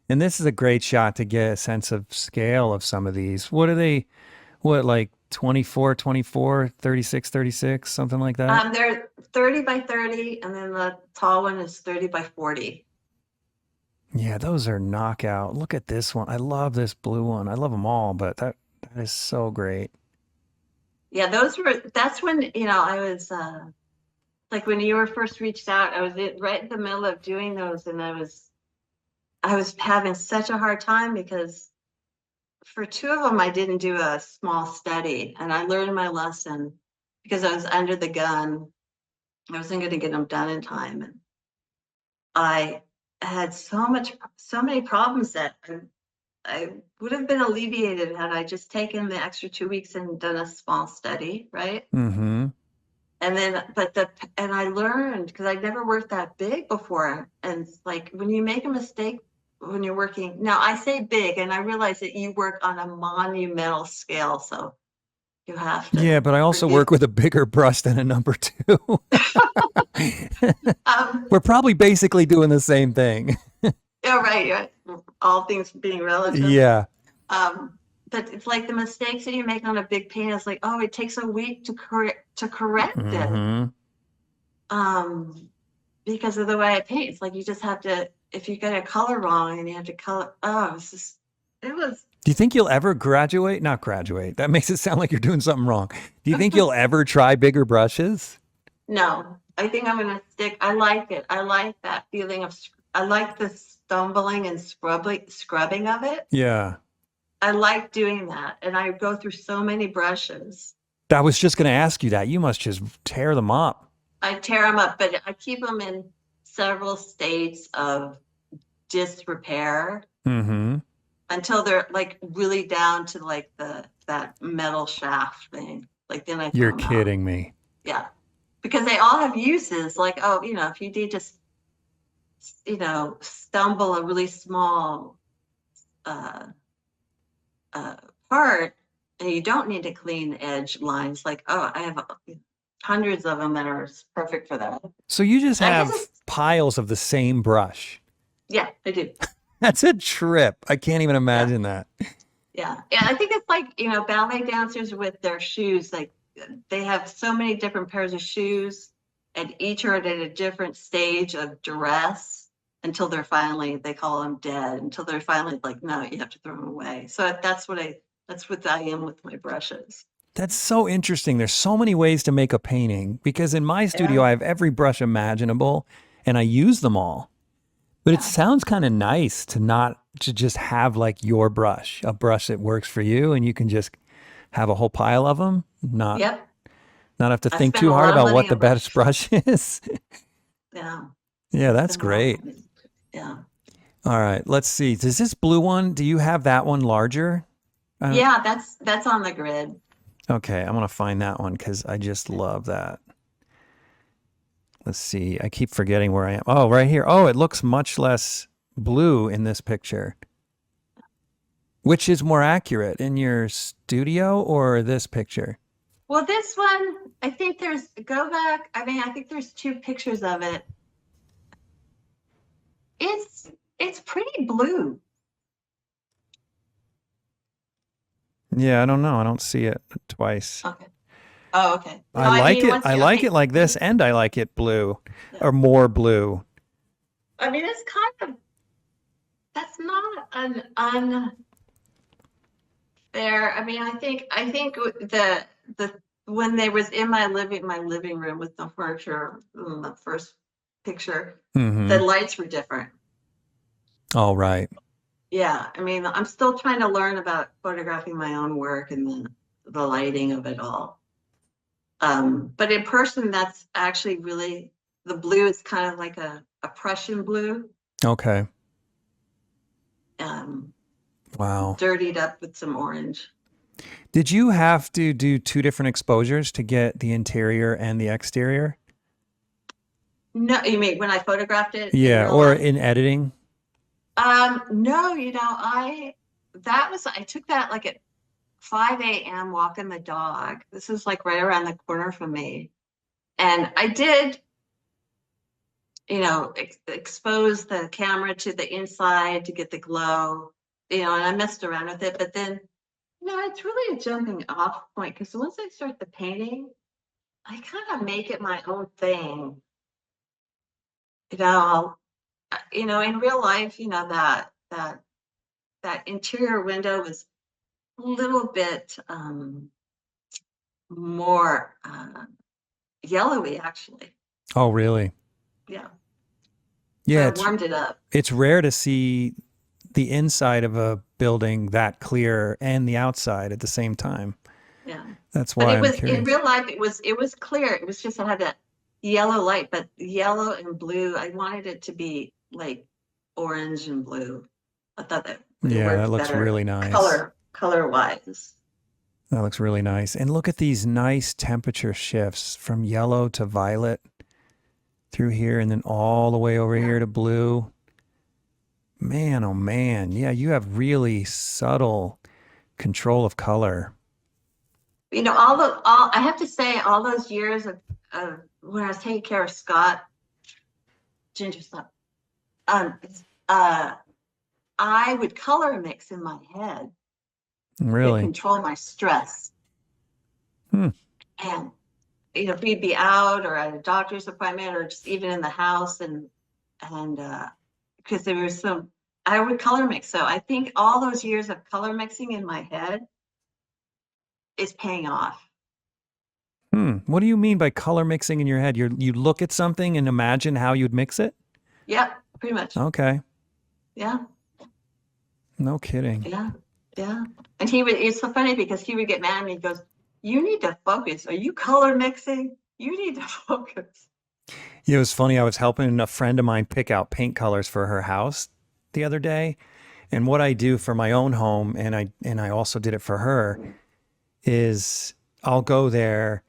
A: And this is a great shot to get a sense of scale of some of these. Like 24, 36, 36, something like that?
B: They're 30 by 30, and then the tall one is 30 by 40.
A: Yeah, those are knockout. Look at this one. I love this blue one. I love them all, but that is so great.
B: Yeah, that's when, I was, like when you were first reached out, I was right in the middle of doing those, and I was having such a hard time because for 2 of them, I didn't do a small study, and I learned my lesson because I was under the gun. I wasn't going to get them done in time. And I had so many problems that I would have been alleviated had I just taken the extra 2 weeks and done a small study, right?
A: Mm-hmm.
B: And then, and I learned because I'd never worked that big before. And like when you make a mistake when you're working, now I say big, and I realize that you work on a monumental scale, so you have to.
A: Yeah, but I also work with a bigger brush than a number 2. We're probably basically doing the same thing.
B: Yeah, right. All things being relative.
A: Yeah.
B: But it's like the mistakes that you make on a big paint is like, oh, it takes a week to correct it. Because of the way I paint. It's like you just have to, if you get a color wrong and you have to color, it was.
A: Do you think you'll ever graduate? Not graduate. That makes it sound like you're doing something wrong. Do you think you'll ever try bigger brushes?
B: No, I think I'm going to stick. I like it. I like that feeling I like the stumbling and scrubbing of it.
A: Yeah.
B: I like doing that. And I go through so many brushes.
A: I was just going to ask you that. You must just tear them up.
B: I tear them up, but I keep them in several states of disrepair until they're like really down to like that metal shaft thing. Like then
A: You're kidding me.
B: Yeah, because they all have uses. Like, oh, if you need to, stumble a really small part, and you don't need to clean edge lines. Like, oh, I have hundreds of them that are perfect for that.
A: So you just have piles of the same brush.
B: Yeah, I do.
A: That's a trip. I can't even imagine that.
B: Yeah. I think it's like, ballet dancers with their shoes, like they have so many different pairs of shoes, and each are at a different stage of duress. until they call them dead, until they're finally like, no, you have to throw them away. So that's what I am with my brushes.
A: That's so interesting. There's so many ways to make a painting because in my studio,
B: Yeah.
A: I have every brush imaginable and I use them all. But it sounds kind of nice to just have like your brush, a brush that works for you, and you can just have a whole pile of them, not
B: Yep.
A: have to
B: I
A: think
B: spent
A: too
B: a
A: hard
B: lot of
A: about
B: money
A: what the
B: on brush.
A: best brush is.
B: Yeah.
A: Yeah, that's
B: Spent a lot of
A: great.
B: money. Yeah.
A: All right, let's see. Does this blue one, do you have that one larger?
B: Yeah, that's on the grid.
A: Okay, I'm gonna find that one because I just love that. Let's see. I keep forgetting where I am. Oh, right here. Oh, it looks much less blue in this picture. Which is more accurate, in your studio or this picture?
B: Well, this one, I think go back. I mean, I think there's 2 pictures of it. It's pretty blue.
A: Yeah, I don't know. I don't see it twice.
B: Okay. Oh, okay. No,
A: I like
B: mean,
A: it. I like it like this, and I like it blue,
B: Yeah.
A: or more blue.
B: I mean, it's kind of, that's not an unfair. I mean, I think the when they was in my living room with no furniture in the first picture, the lights were different.
A: All right.
B: Yeah, I mean, I'm still trying to learn about photographing my own work and the lighting of it all. But in person, that's actually really, the blue is kind of like a Prussian blue.
A: Okay. Wow.
B: Dirtied up with some orange.
A: Did you have to do 2 different exposures to get the interior and the exterior?
B: No, you mean when I photographed it?
A: Yeah, or in editing?
B: No, I took that like at 5 a.m. walking the dog. This is like right around the corner from me. And I did, expose the camera to the inside to get the glow, and I messed around with it. But then, it's really a jumping off point because once I start the painting, I kind of make it my own thing. In real life, that interior window was a little bit more yellowy, actually.
A: Oh, really?
B: Yeah.
A: Yeah,
B: So I warmed it up.
A: It's rare to see the inside of a building that clear and the outside at the same time.
B: Yeah.
A: That's why I'm curious.
B: In real life, it was clear. It was just, it had that yellow light, but yellow and blue, I wanted it to be like orange and blue. I thought that
A: that looks really nice.
B: Color wise.
A: That looks really nice. And look at these nice temperature shifts from yellow to violet through here and then all the way over here to blue. Man, oh man. Yeah, you have really subtle control of color.
B: I have to say, all those years of when I was taking care of Scott, Ginger Scott, I would color mix in my head.
A: Really?
B: To control my stress. And, we'd be out or at a doctor's appointment or just even in the house and because there was I would color mix. So I think all those years of color mixing in my head is paying off.
A: What do you mean by color mixing in your head? You look at something and imagine how you'd mix it?
B: Yep, pretty much.
A: Okay.
B: Yeah.
A: No kidding.
B: Yeah. Yeah. And it's so funny because he would get mad and he goes, "You need to focus. Are you color mixing? You need to focus."
A: Yeah, it was funny. I was helping a friend of mine pick out paint colors for her house the other day. And what I do for my own home, and I also did it for her, is I'll go there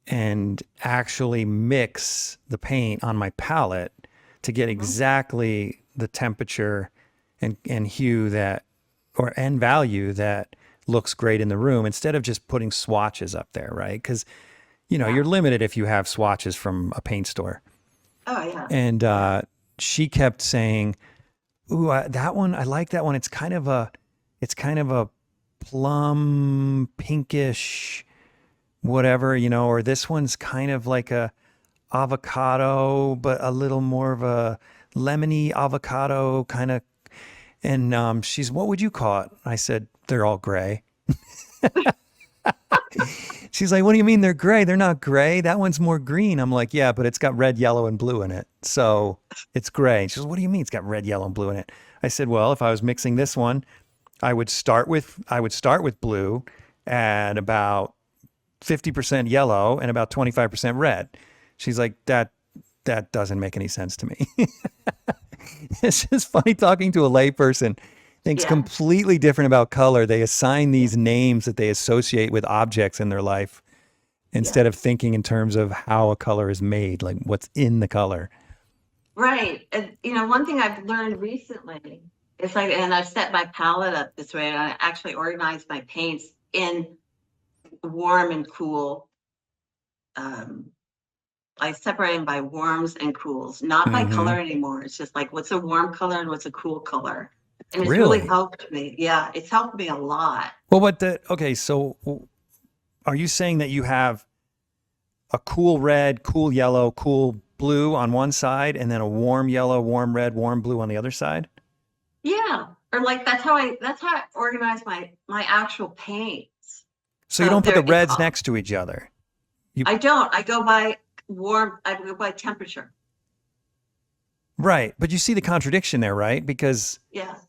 A: and actually mix the paint on my palette to get exactly the temperature and hue and value that looks great in the room, instead of just putting swatches up there, right? Because you're limited if you have swatches from a paint store.
B: Oh yeah.
A: And she kept saying, "Ooh, that one, I like that one. It's kind of a plum pinkish, whatever, or this one's kind of like a avocado, but a little more of a lemony avocado kind of. And she's, what would you call it? I said, they're all gray. She's like, what do you mean they're gray? They're not gray. That one's more green. I'm like, yeah, but it's got red, yellow, and blue in it. So it's gray. She goes, what do you mean it's got red, yellow, and blue in it? I said, well, if I was mixing this one, I would start with blue at about 50% yellow and about 25% red. She's like, that doesn't make any sense to me. It's just funny talking to a layperson. Thinks completely different about color. They assign these names that they associate with objects in their life instead of thinking in terms of how a color is made, like what's in the color.
B: Right. And, one thing I've learned recently is and I've set my palette up this way, and I actually organize my paints in warm and cool. I separate them by warms and cools, not by color anymore. It's just like, what's a warm color and what's a cool color? And it's really helped me. Yeah, it's helped me a lot.
A: Well, okay, so are you saying that you have a cool red, cool yellow, cool blue on one side, and then a warm yellow, warm red, warm blue on the other side?
B: Yeah, or like that's how I organize my actual paints.
A: So you don't put the reds next to each other?
B: I don't. I go by temperature.
A: Right. But you see the contradiction there, right? Because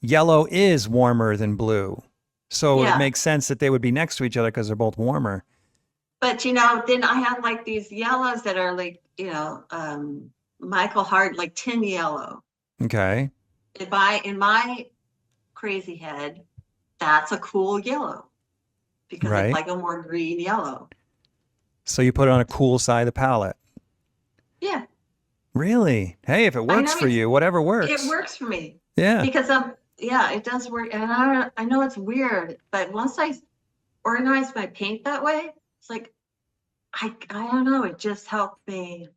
A: yellow is warmer than blue. So it makes sense that they would be next to each other because they're both warmer.
B: But, then I have like these yellows that are like, Michael Hart, like tin yellow.
A: Okay.
B: In my crazy head, that's a cool yellow because it's like a more green yellow.
A: So you put it on a cool side of the palette.
B: Yeah.
A: Really? Hey, if it works for you, whatever works.
B: It works for me.
A: Yeah.
B: Because it does work. And I know it's weird, but once I organize my paint that way, it's like, I don't know, it just helped me.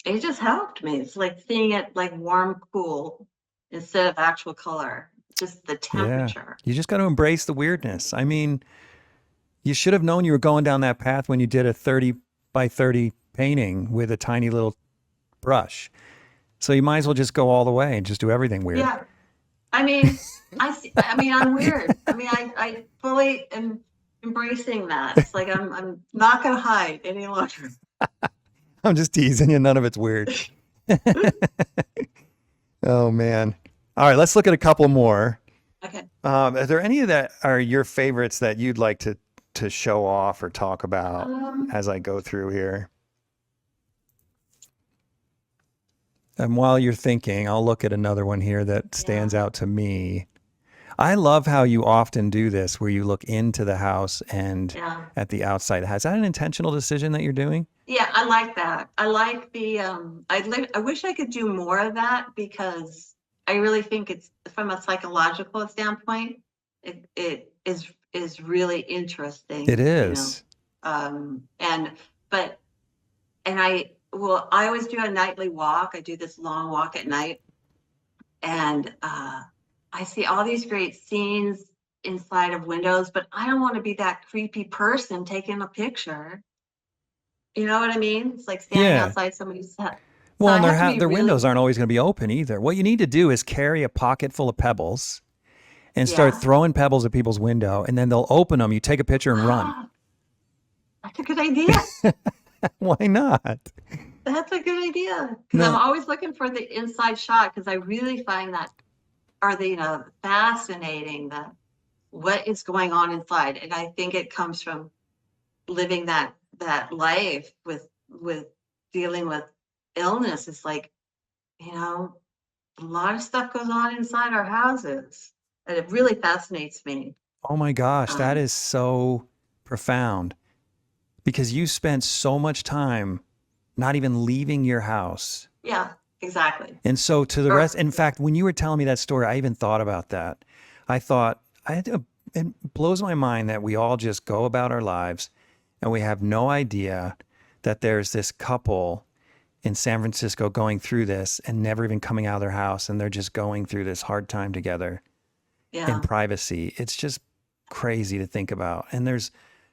B: It just helped me. It's like seeing it like warm, cool instead of actual color. Just the temperature.
A: You just got to embrace the weirdness. I mean, you should have known you were going down that path when you did a 30 by 30 painting with a tiny little brush. So you might as well just go all the way and just do everything weird.
B: Yeah. I mean, I'm weird. I fully am embracing that. It's like I'm not gonna hide any longer.
A: I'm just teasing you. None of it's weird. Oh man. All right, let's look at a couple more.
B: Okay.
A: Are there any that are your favorites that you'd like to show off or talk about as I go through here? And while you're thinking, I'll look at another one here that stands out to me. I love how you often do this, where you look into the house and at the outside. Is that an intentional decision that you're doing?
B: Yeah, I like that. I like the, I wish I could do more of that because I really think it's, from a psychological standpoint, it is really interesting.
A: It is.
B: I always do a nightly walk. I do this long walk at night, and I see all these great scenes inside of windows, but I don't want to be that creepy person taking a picture. You know what I mean? It's like standing outside somebody's house.
A: Well, and their windows aren't always going to be open either. What you need to do is carry a pocket full of pebbles and start throwing pebbles at people's window, and then they'll open them. You take a picture and run.
B: That's a good idea.
A: Why not?
B: That's a good idea. Because I'm always looking for the inside shot, because I really find that fascinating, that what is going on inside. And I think it comes from living that life with dealing with illness. It's like, a lot of stuff goes on inside our houses, and it really fascinates me.
A: Oh my gosh, that is so profound, because you spent so much time not even leaving your house.
B: Yeah, exactly.
A: And so to the rest, in fact, when you were telling me that story, I even thought about that. I thought, it blows my mind that we all just go about our lives and we have no idea that there's this couple in San Francisco going through this and never even coming out of their house, and they're just going through this hard time together in privacy. It's just crazy to think about. And there's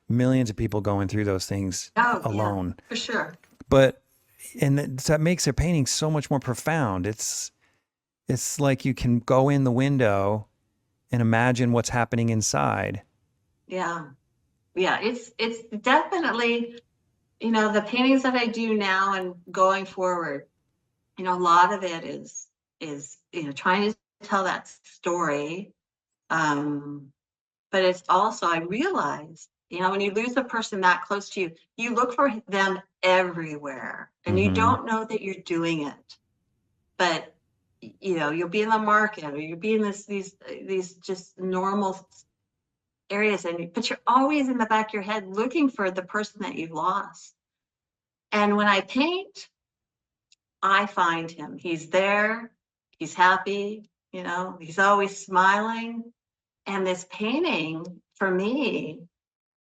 A: millions of people going through those things alone.
B: Yeah, for sure.
A: But, that makes their painting so much more profound. It's like you can go in the window and imagine what's happening inside.
B: Yeah. Yeah. It's definitely, the paintings that I do now and going forward, a lot of it is, trying to tell that story. But it's also, I realize, when you lose a person that close to you, you look for them everywhere and you don't know that you're doing it. But, you'll be in the market or you'll be in these just normal areas, but you're always in the back of your head looking for the person that you've lost. And when I paint, I find him. He's there. He's happy. He's always smiling. And this painting, for me,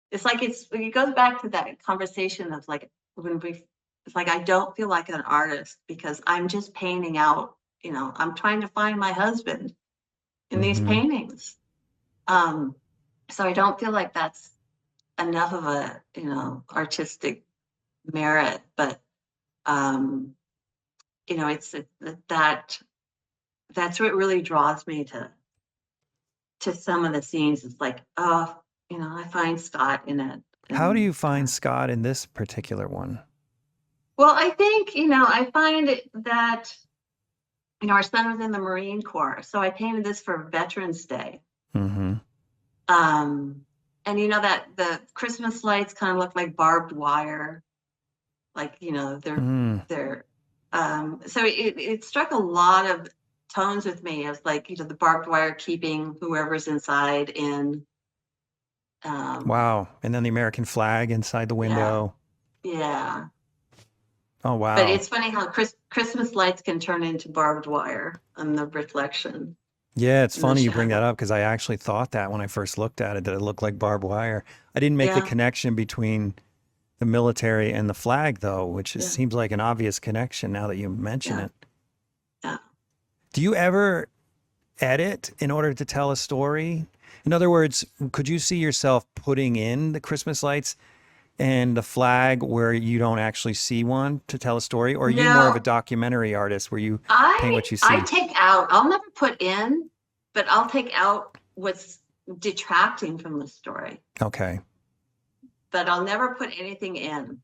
B: it's like it goes back to that conversation of like it's like I don't feel like an artist because I'm just painting out. I'm trying to find my husband in these paintings. So I don't feel like that's enough of a artistic merit, but it's that's what really draws me to some of the scenes. It's like, oh, I find Scott in it.
A: How do you find Scott in this particular one?
B: Well, I think, I find that, our son was in the Marine Corps, so I painted this for Veterans Day. And that the Christmas lights kind of look like barbed wire, like, they're so it struck a lot of tones with me as like, the barbed wire keeping whoever's inside in.
A: Wow. And then the American flag inside the window.
B: Yeah.
A: Oh, wow.
B: But it's funny how Christmas lights can turn into barbed wire on the reflection.
A: Yeah, it's funny you bring that up because I actually thought that when I first looked at it, that it looked like barbed wire. I didn't make the connection between the military and the flag, though, which seems like an obvious connection now that you mention it.
B: Yeah.
A: Do you ever edit in order to tell a story? In other words, could you see yourself putting in the Christmas lights and the flag where you don't actually see one to tell a story? Or are you more of a documentary artist where you paint what you see?
B: I take out, I'll never put in, but I'll take out what's detracting from the story.
A: Okay.
B: But I'll never put anything in.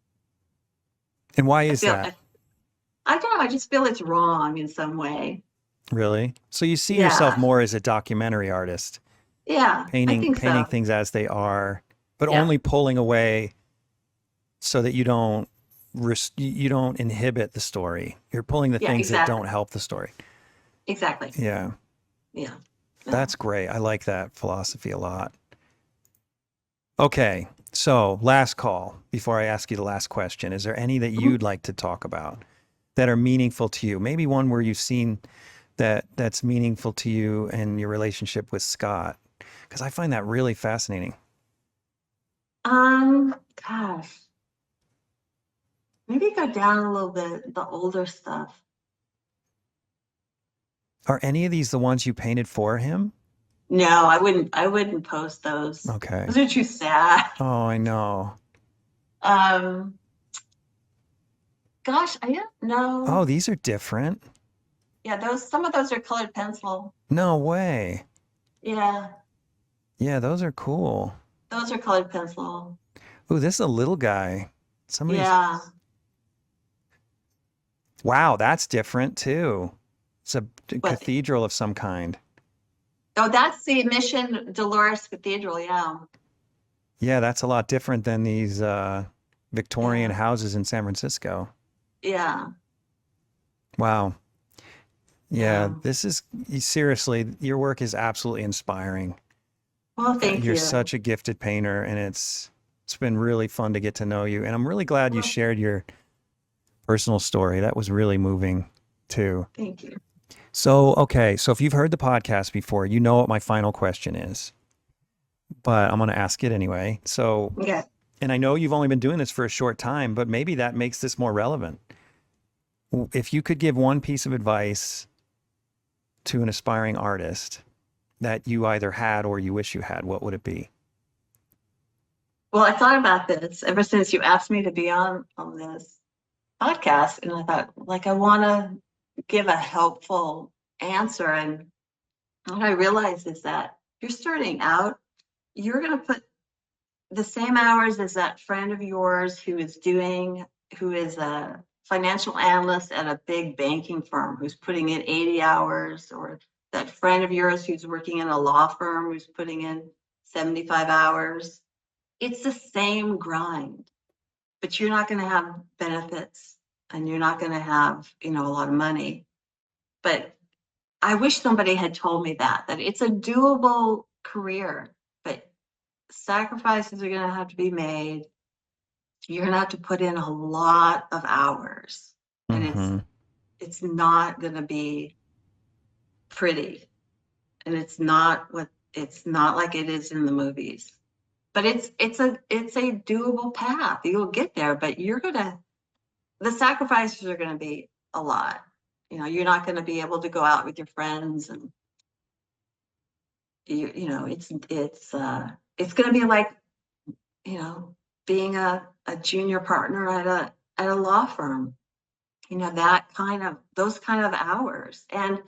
A: And why is that?
B: I don't know. I just feel it's wrong in some way.
A: Really? So you see yourself more as a documentary artist?
B: Yeah.
A: Painting things as they are, but only pulling away so that you don't inhibit the story. You're pulling the things that don't help the story.
B: Exactly.
A: Yeah.
B: Yeah.
A: That's great. I like that philosophy a lot. Okay. So last call before I ask you the last question. Is there any that you'd like to talk about that are meaningful to you? Maybe one where you've seen that's meaningful to you and your relationship with Scott, because I find that really fascinating.
B: Gosh, maybe go down a little bit, the older stuff.
A: Are any of these the ones you painted for him?
B: No, I wouldn't post those.
A: Okay.
B: Those are too sad.
A: Oh, I know.
B: Gosh, I don't know.
A: Oh, these are different.
B: Yeah, some of those are colored pencil.
A: No way.
B: Yeah.
A: Yeah, those are cool.
B: Those are colored pencil.
A: Ooh, this is a little guy.
B: Yeah.
A: Wow, that's different too. It's a cathedral of some kind.
B: Oh, that's the Mission Dolores Cathedral, yeah.
A: Yeah, that's a lot different than these Victorian houses in San Francisco.
B: Yeah.
A: Wow. Yeah, seriously, your work is absolutely inspiring.
B: Well, thank you.
A: You're such a gifted painter, and it's been really fun to get to know you. And I'm really glad you shared your personal story. That was really moving too.
B: Thank you.
A: So, okay. So if you've heard the podcast before, you know what my final question is, but I'm going to ask it anyway. So, and I know you've only been doing this for a short time, but maybe that makes this more relevant. If you could give one piece of advice to an aspiring artist that you either had or you wish you had, what would it be?
B: Well, I thought about this ever since you asked me to be on this. podcast, and I thought, like, I want to give a helpful answer. And what I realized is that you're starting out, you're going to put the same hours as that friend of yours who is a financial analyst at a big banking firm who's putting in 80 hours, or that friend of yours who's working in a law firm who's putting in 75 hours. It's the same grind, but you're not going to have benefits, and you're not going to have, a lot of money. But I wish somebody had told me that it's a doable career, but sacrifices are going to have to be made. You're going to have to put in a lot of hours, and
A: Mm-hmm.
B: it's not going to be pretty, and it's not like it is in the movies. But it's a doable path. You'll get there, but the sacrifices are going to be a lot. You're not going to be able to go out with your friends, and it's going to be like, being a junior partner at a law firm. Those kind of hours. And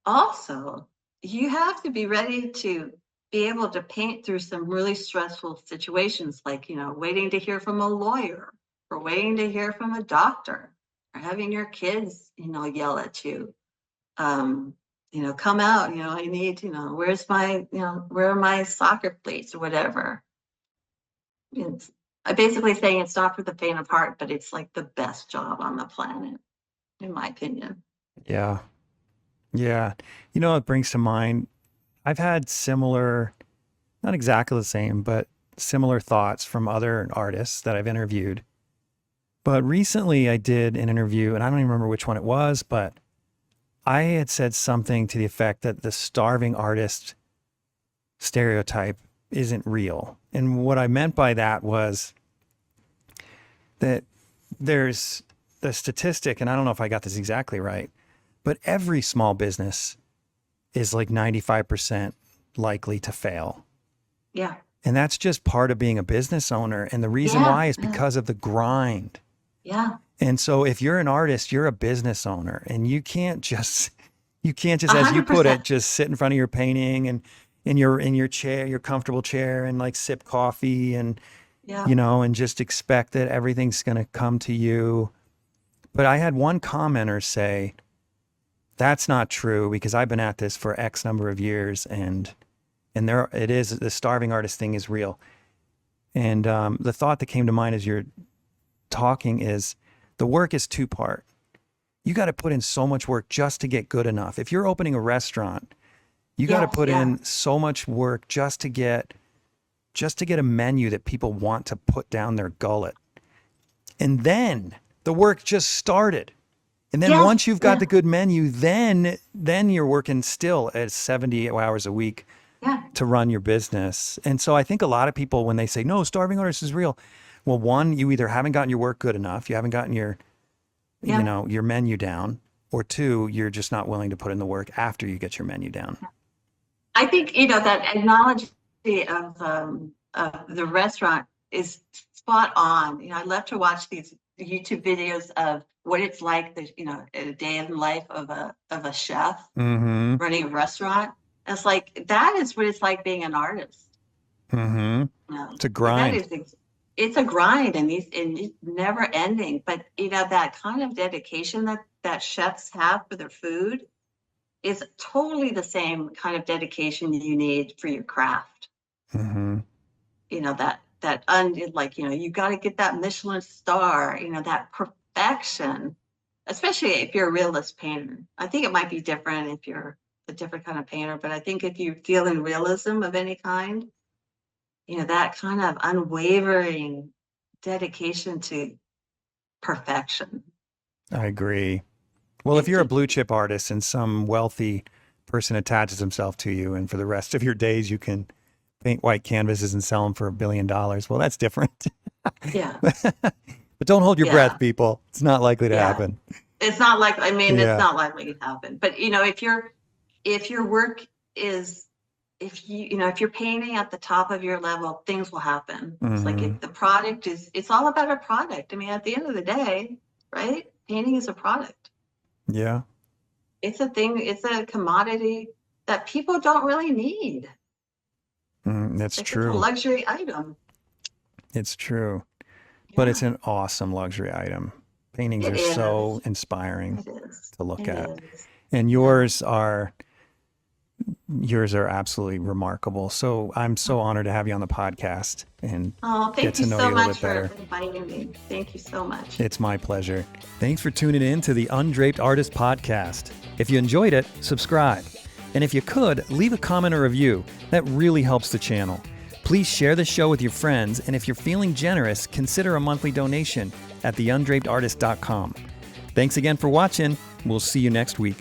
B: also, you have to be ready to be able to paint through some really stressful situations, like, waiting to hear from a lawyer, or waiting to hear from a doctor, or having your kids, yell at you. Come out, I need, where are my soccer cleats, or whatever. It's I'm basically saying it's not for the faint of heart, but it's like the best job on the planet, in my opinion.
A: Yeah. Yeah. It brings to mind, I've had similar, not exactly the same, but similar thoughts from other artists that I've interviewed. But recently I did an interview, and I don't even remember which one it was, but I had said something to the effect that the starving artist stereotype isn't real. And what I meant by that was that there's the statistic, and I don't know if I got this exactly right, but every small business is like 95% likely to fail.
B: Yeah.
A: And that's just part of being a business owner. And the reason
B: Yeah.
A: why is because of the grind.
B: Yeah.
A: And so if you're an artist, you're a business owner, and you can't just, as you put it,
B: 100%.
A: just sit in front of your painting and in your chair, your comfortable chair, and like sip coffee and,
B: Yeah.
A: and just expect that everything's going to come to you. But I had one commenter say, that's not true, because I've been at this for X number of years, and there it is, the starving artist thing is real. And the thought that came to mind as you're talking is, the work is two-part. You got to put in so much work just to get good enough. If you're opening a restaurant, you got to put in so much work just to get a menu that people want to put down their gullet. And then the work just started. And then once you've got the good menu, then you're working still at 70 hours a week to run your business. And so I think a lot of people, when they say, no, starving artist is real, well, one, you either haven't gotten your work good enough, you haven't gotten your, your menu down, or two, you're just not willing to put in the work after you get your menu down.
B: I think, that analogy of the restaurant is spot on. I love to watch these YouTube videos of what it's like, a day in the life of a chef running a restaurant. And it's like, that is what it's like being an artist.
A: It's a grind.
B: It's a grind, and it's never ending. But that kind of dedication that chefs have for their food is totally the same kind of dedication you need for your craft. You got to get that Michelin star, that perfection, especially if you're a realist painter. I think it might be different if you're a different kind of painter, but I think if you feel in realism of any kind, that kind of unwavering dedication to perfection.
A: I agree. Well, if you're a blue chip artist and some wealthy person attaches himself to you, and for the rest of your days you can paint white canvases and sell them for $1 billion, well, that's different.
B: Yeah.
A: But don't hold your breath, people. It's not likely to happen.
B: It's not like, it's not likely to happen. But if your work is, if you're painting at the top of your level, things will happen. It's like, if the product it's all about a product. At the end of the day, right? Painting is a product.
A: Yeah.
B: It's a thing, it's a commodity that people don't really need.
A: That's
B: It's a
A: true.
B: luxury item.
A: It's true. But it's
B: Yeah,
A: an awesome luxury item. Paintings
B: it
A: are
B: is.
A: so inspiring
B: It is.
A: to look
B: It
A: at.
B: is.
A: And yours are absolutely remarkable. So I'm so honored to have you on the podcast and
B: Oh,
A: get
B: thank
A: to
B: you
A: know
B: so
A: you a little
B: much
A: bit
B: for
A: better.
B: inviting me. Thank you so much.
A: It's my pleasure. Thanks for tuning in to the Undraped Artist Podcast. If you enjoyed it, subscribe. And if you could, leave a comment or review. That really helps the channel. Please share the show with your friends, and if you're feeling generous, consider a monthly donation at theundrapedartist.com. Thanks again for watching. We'll see you next week.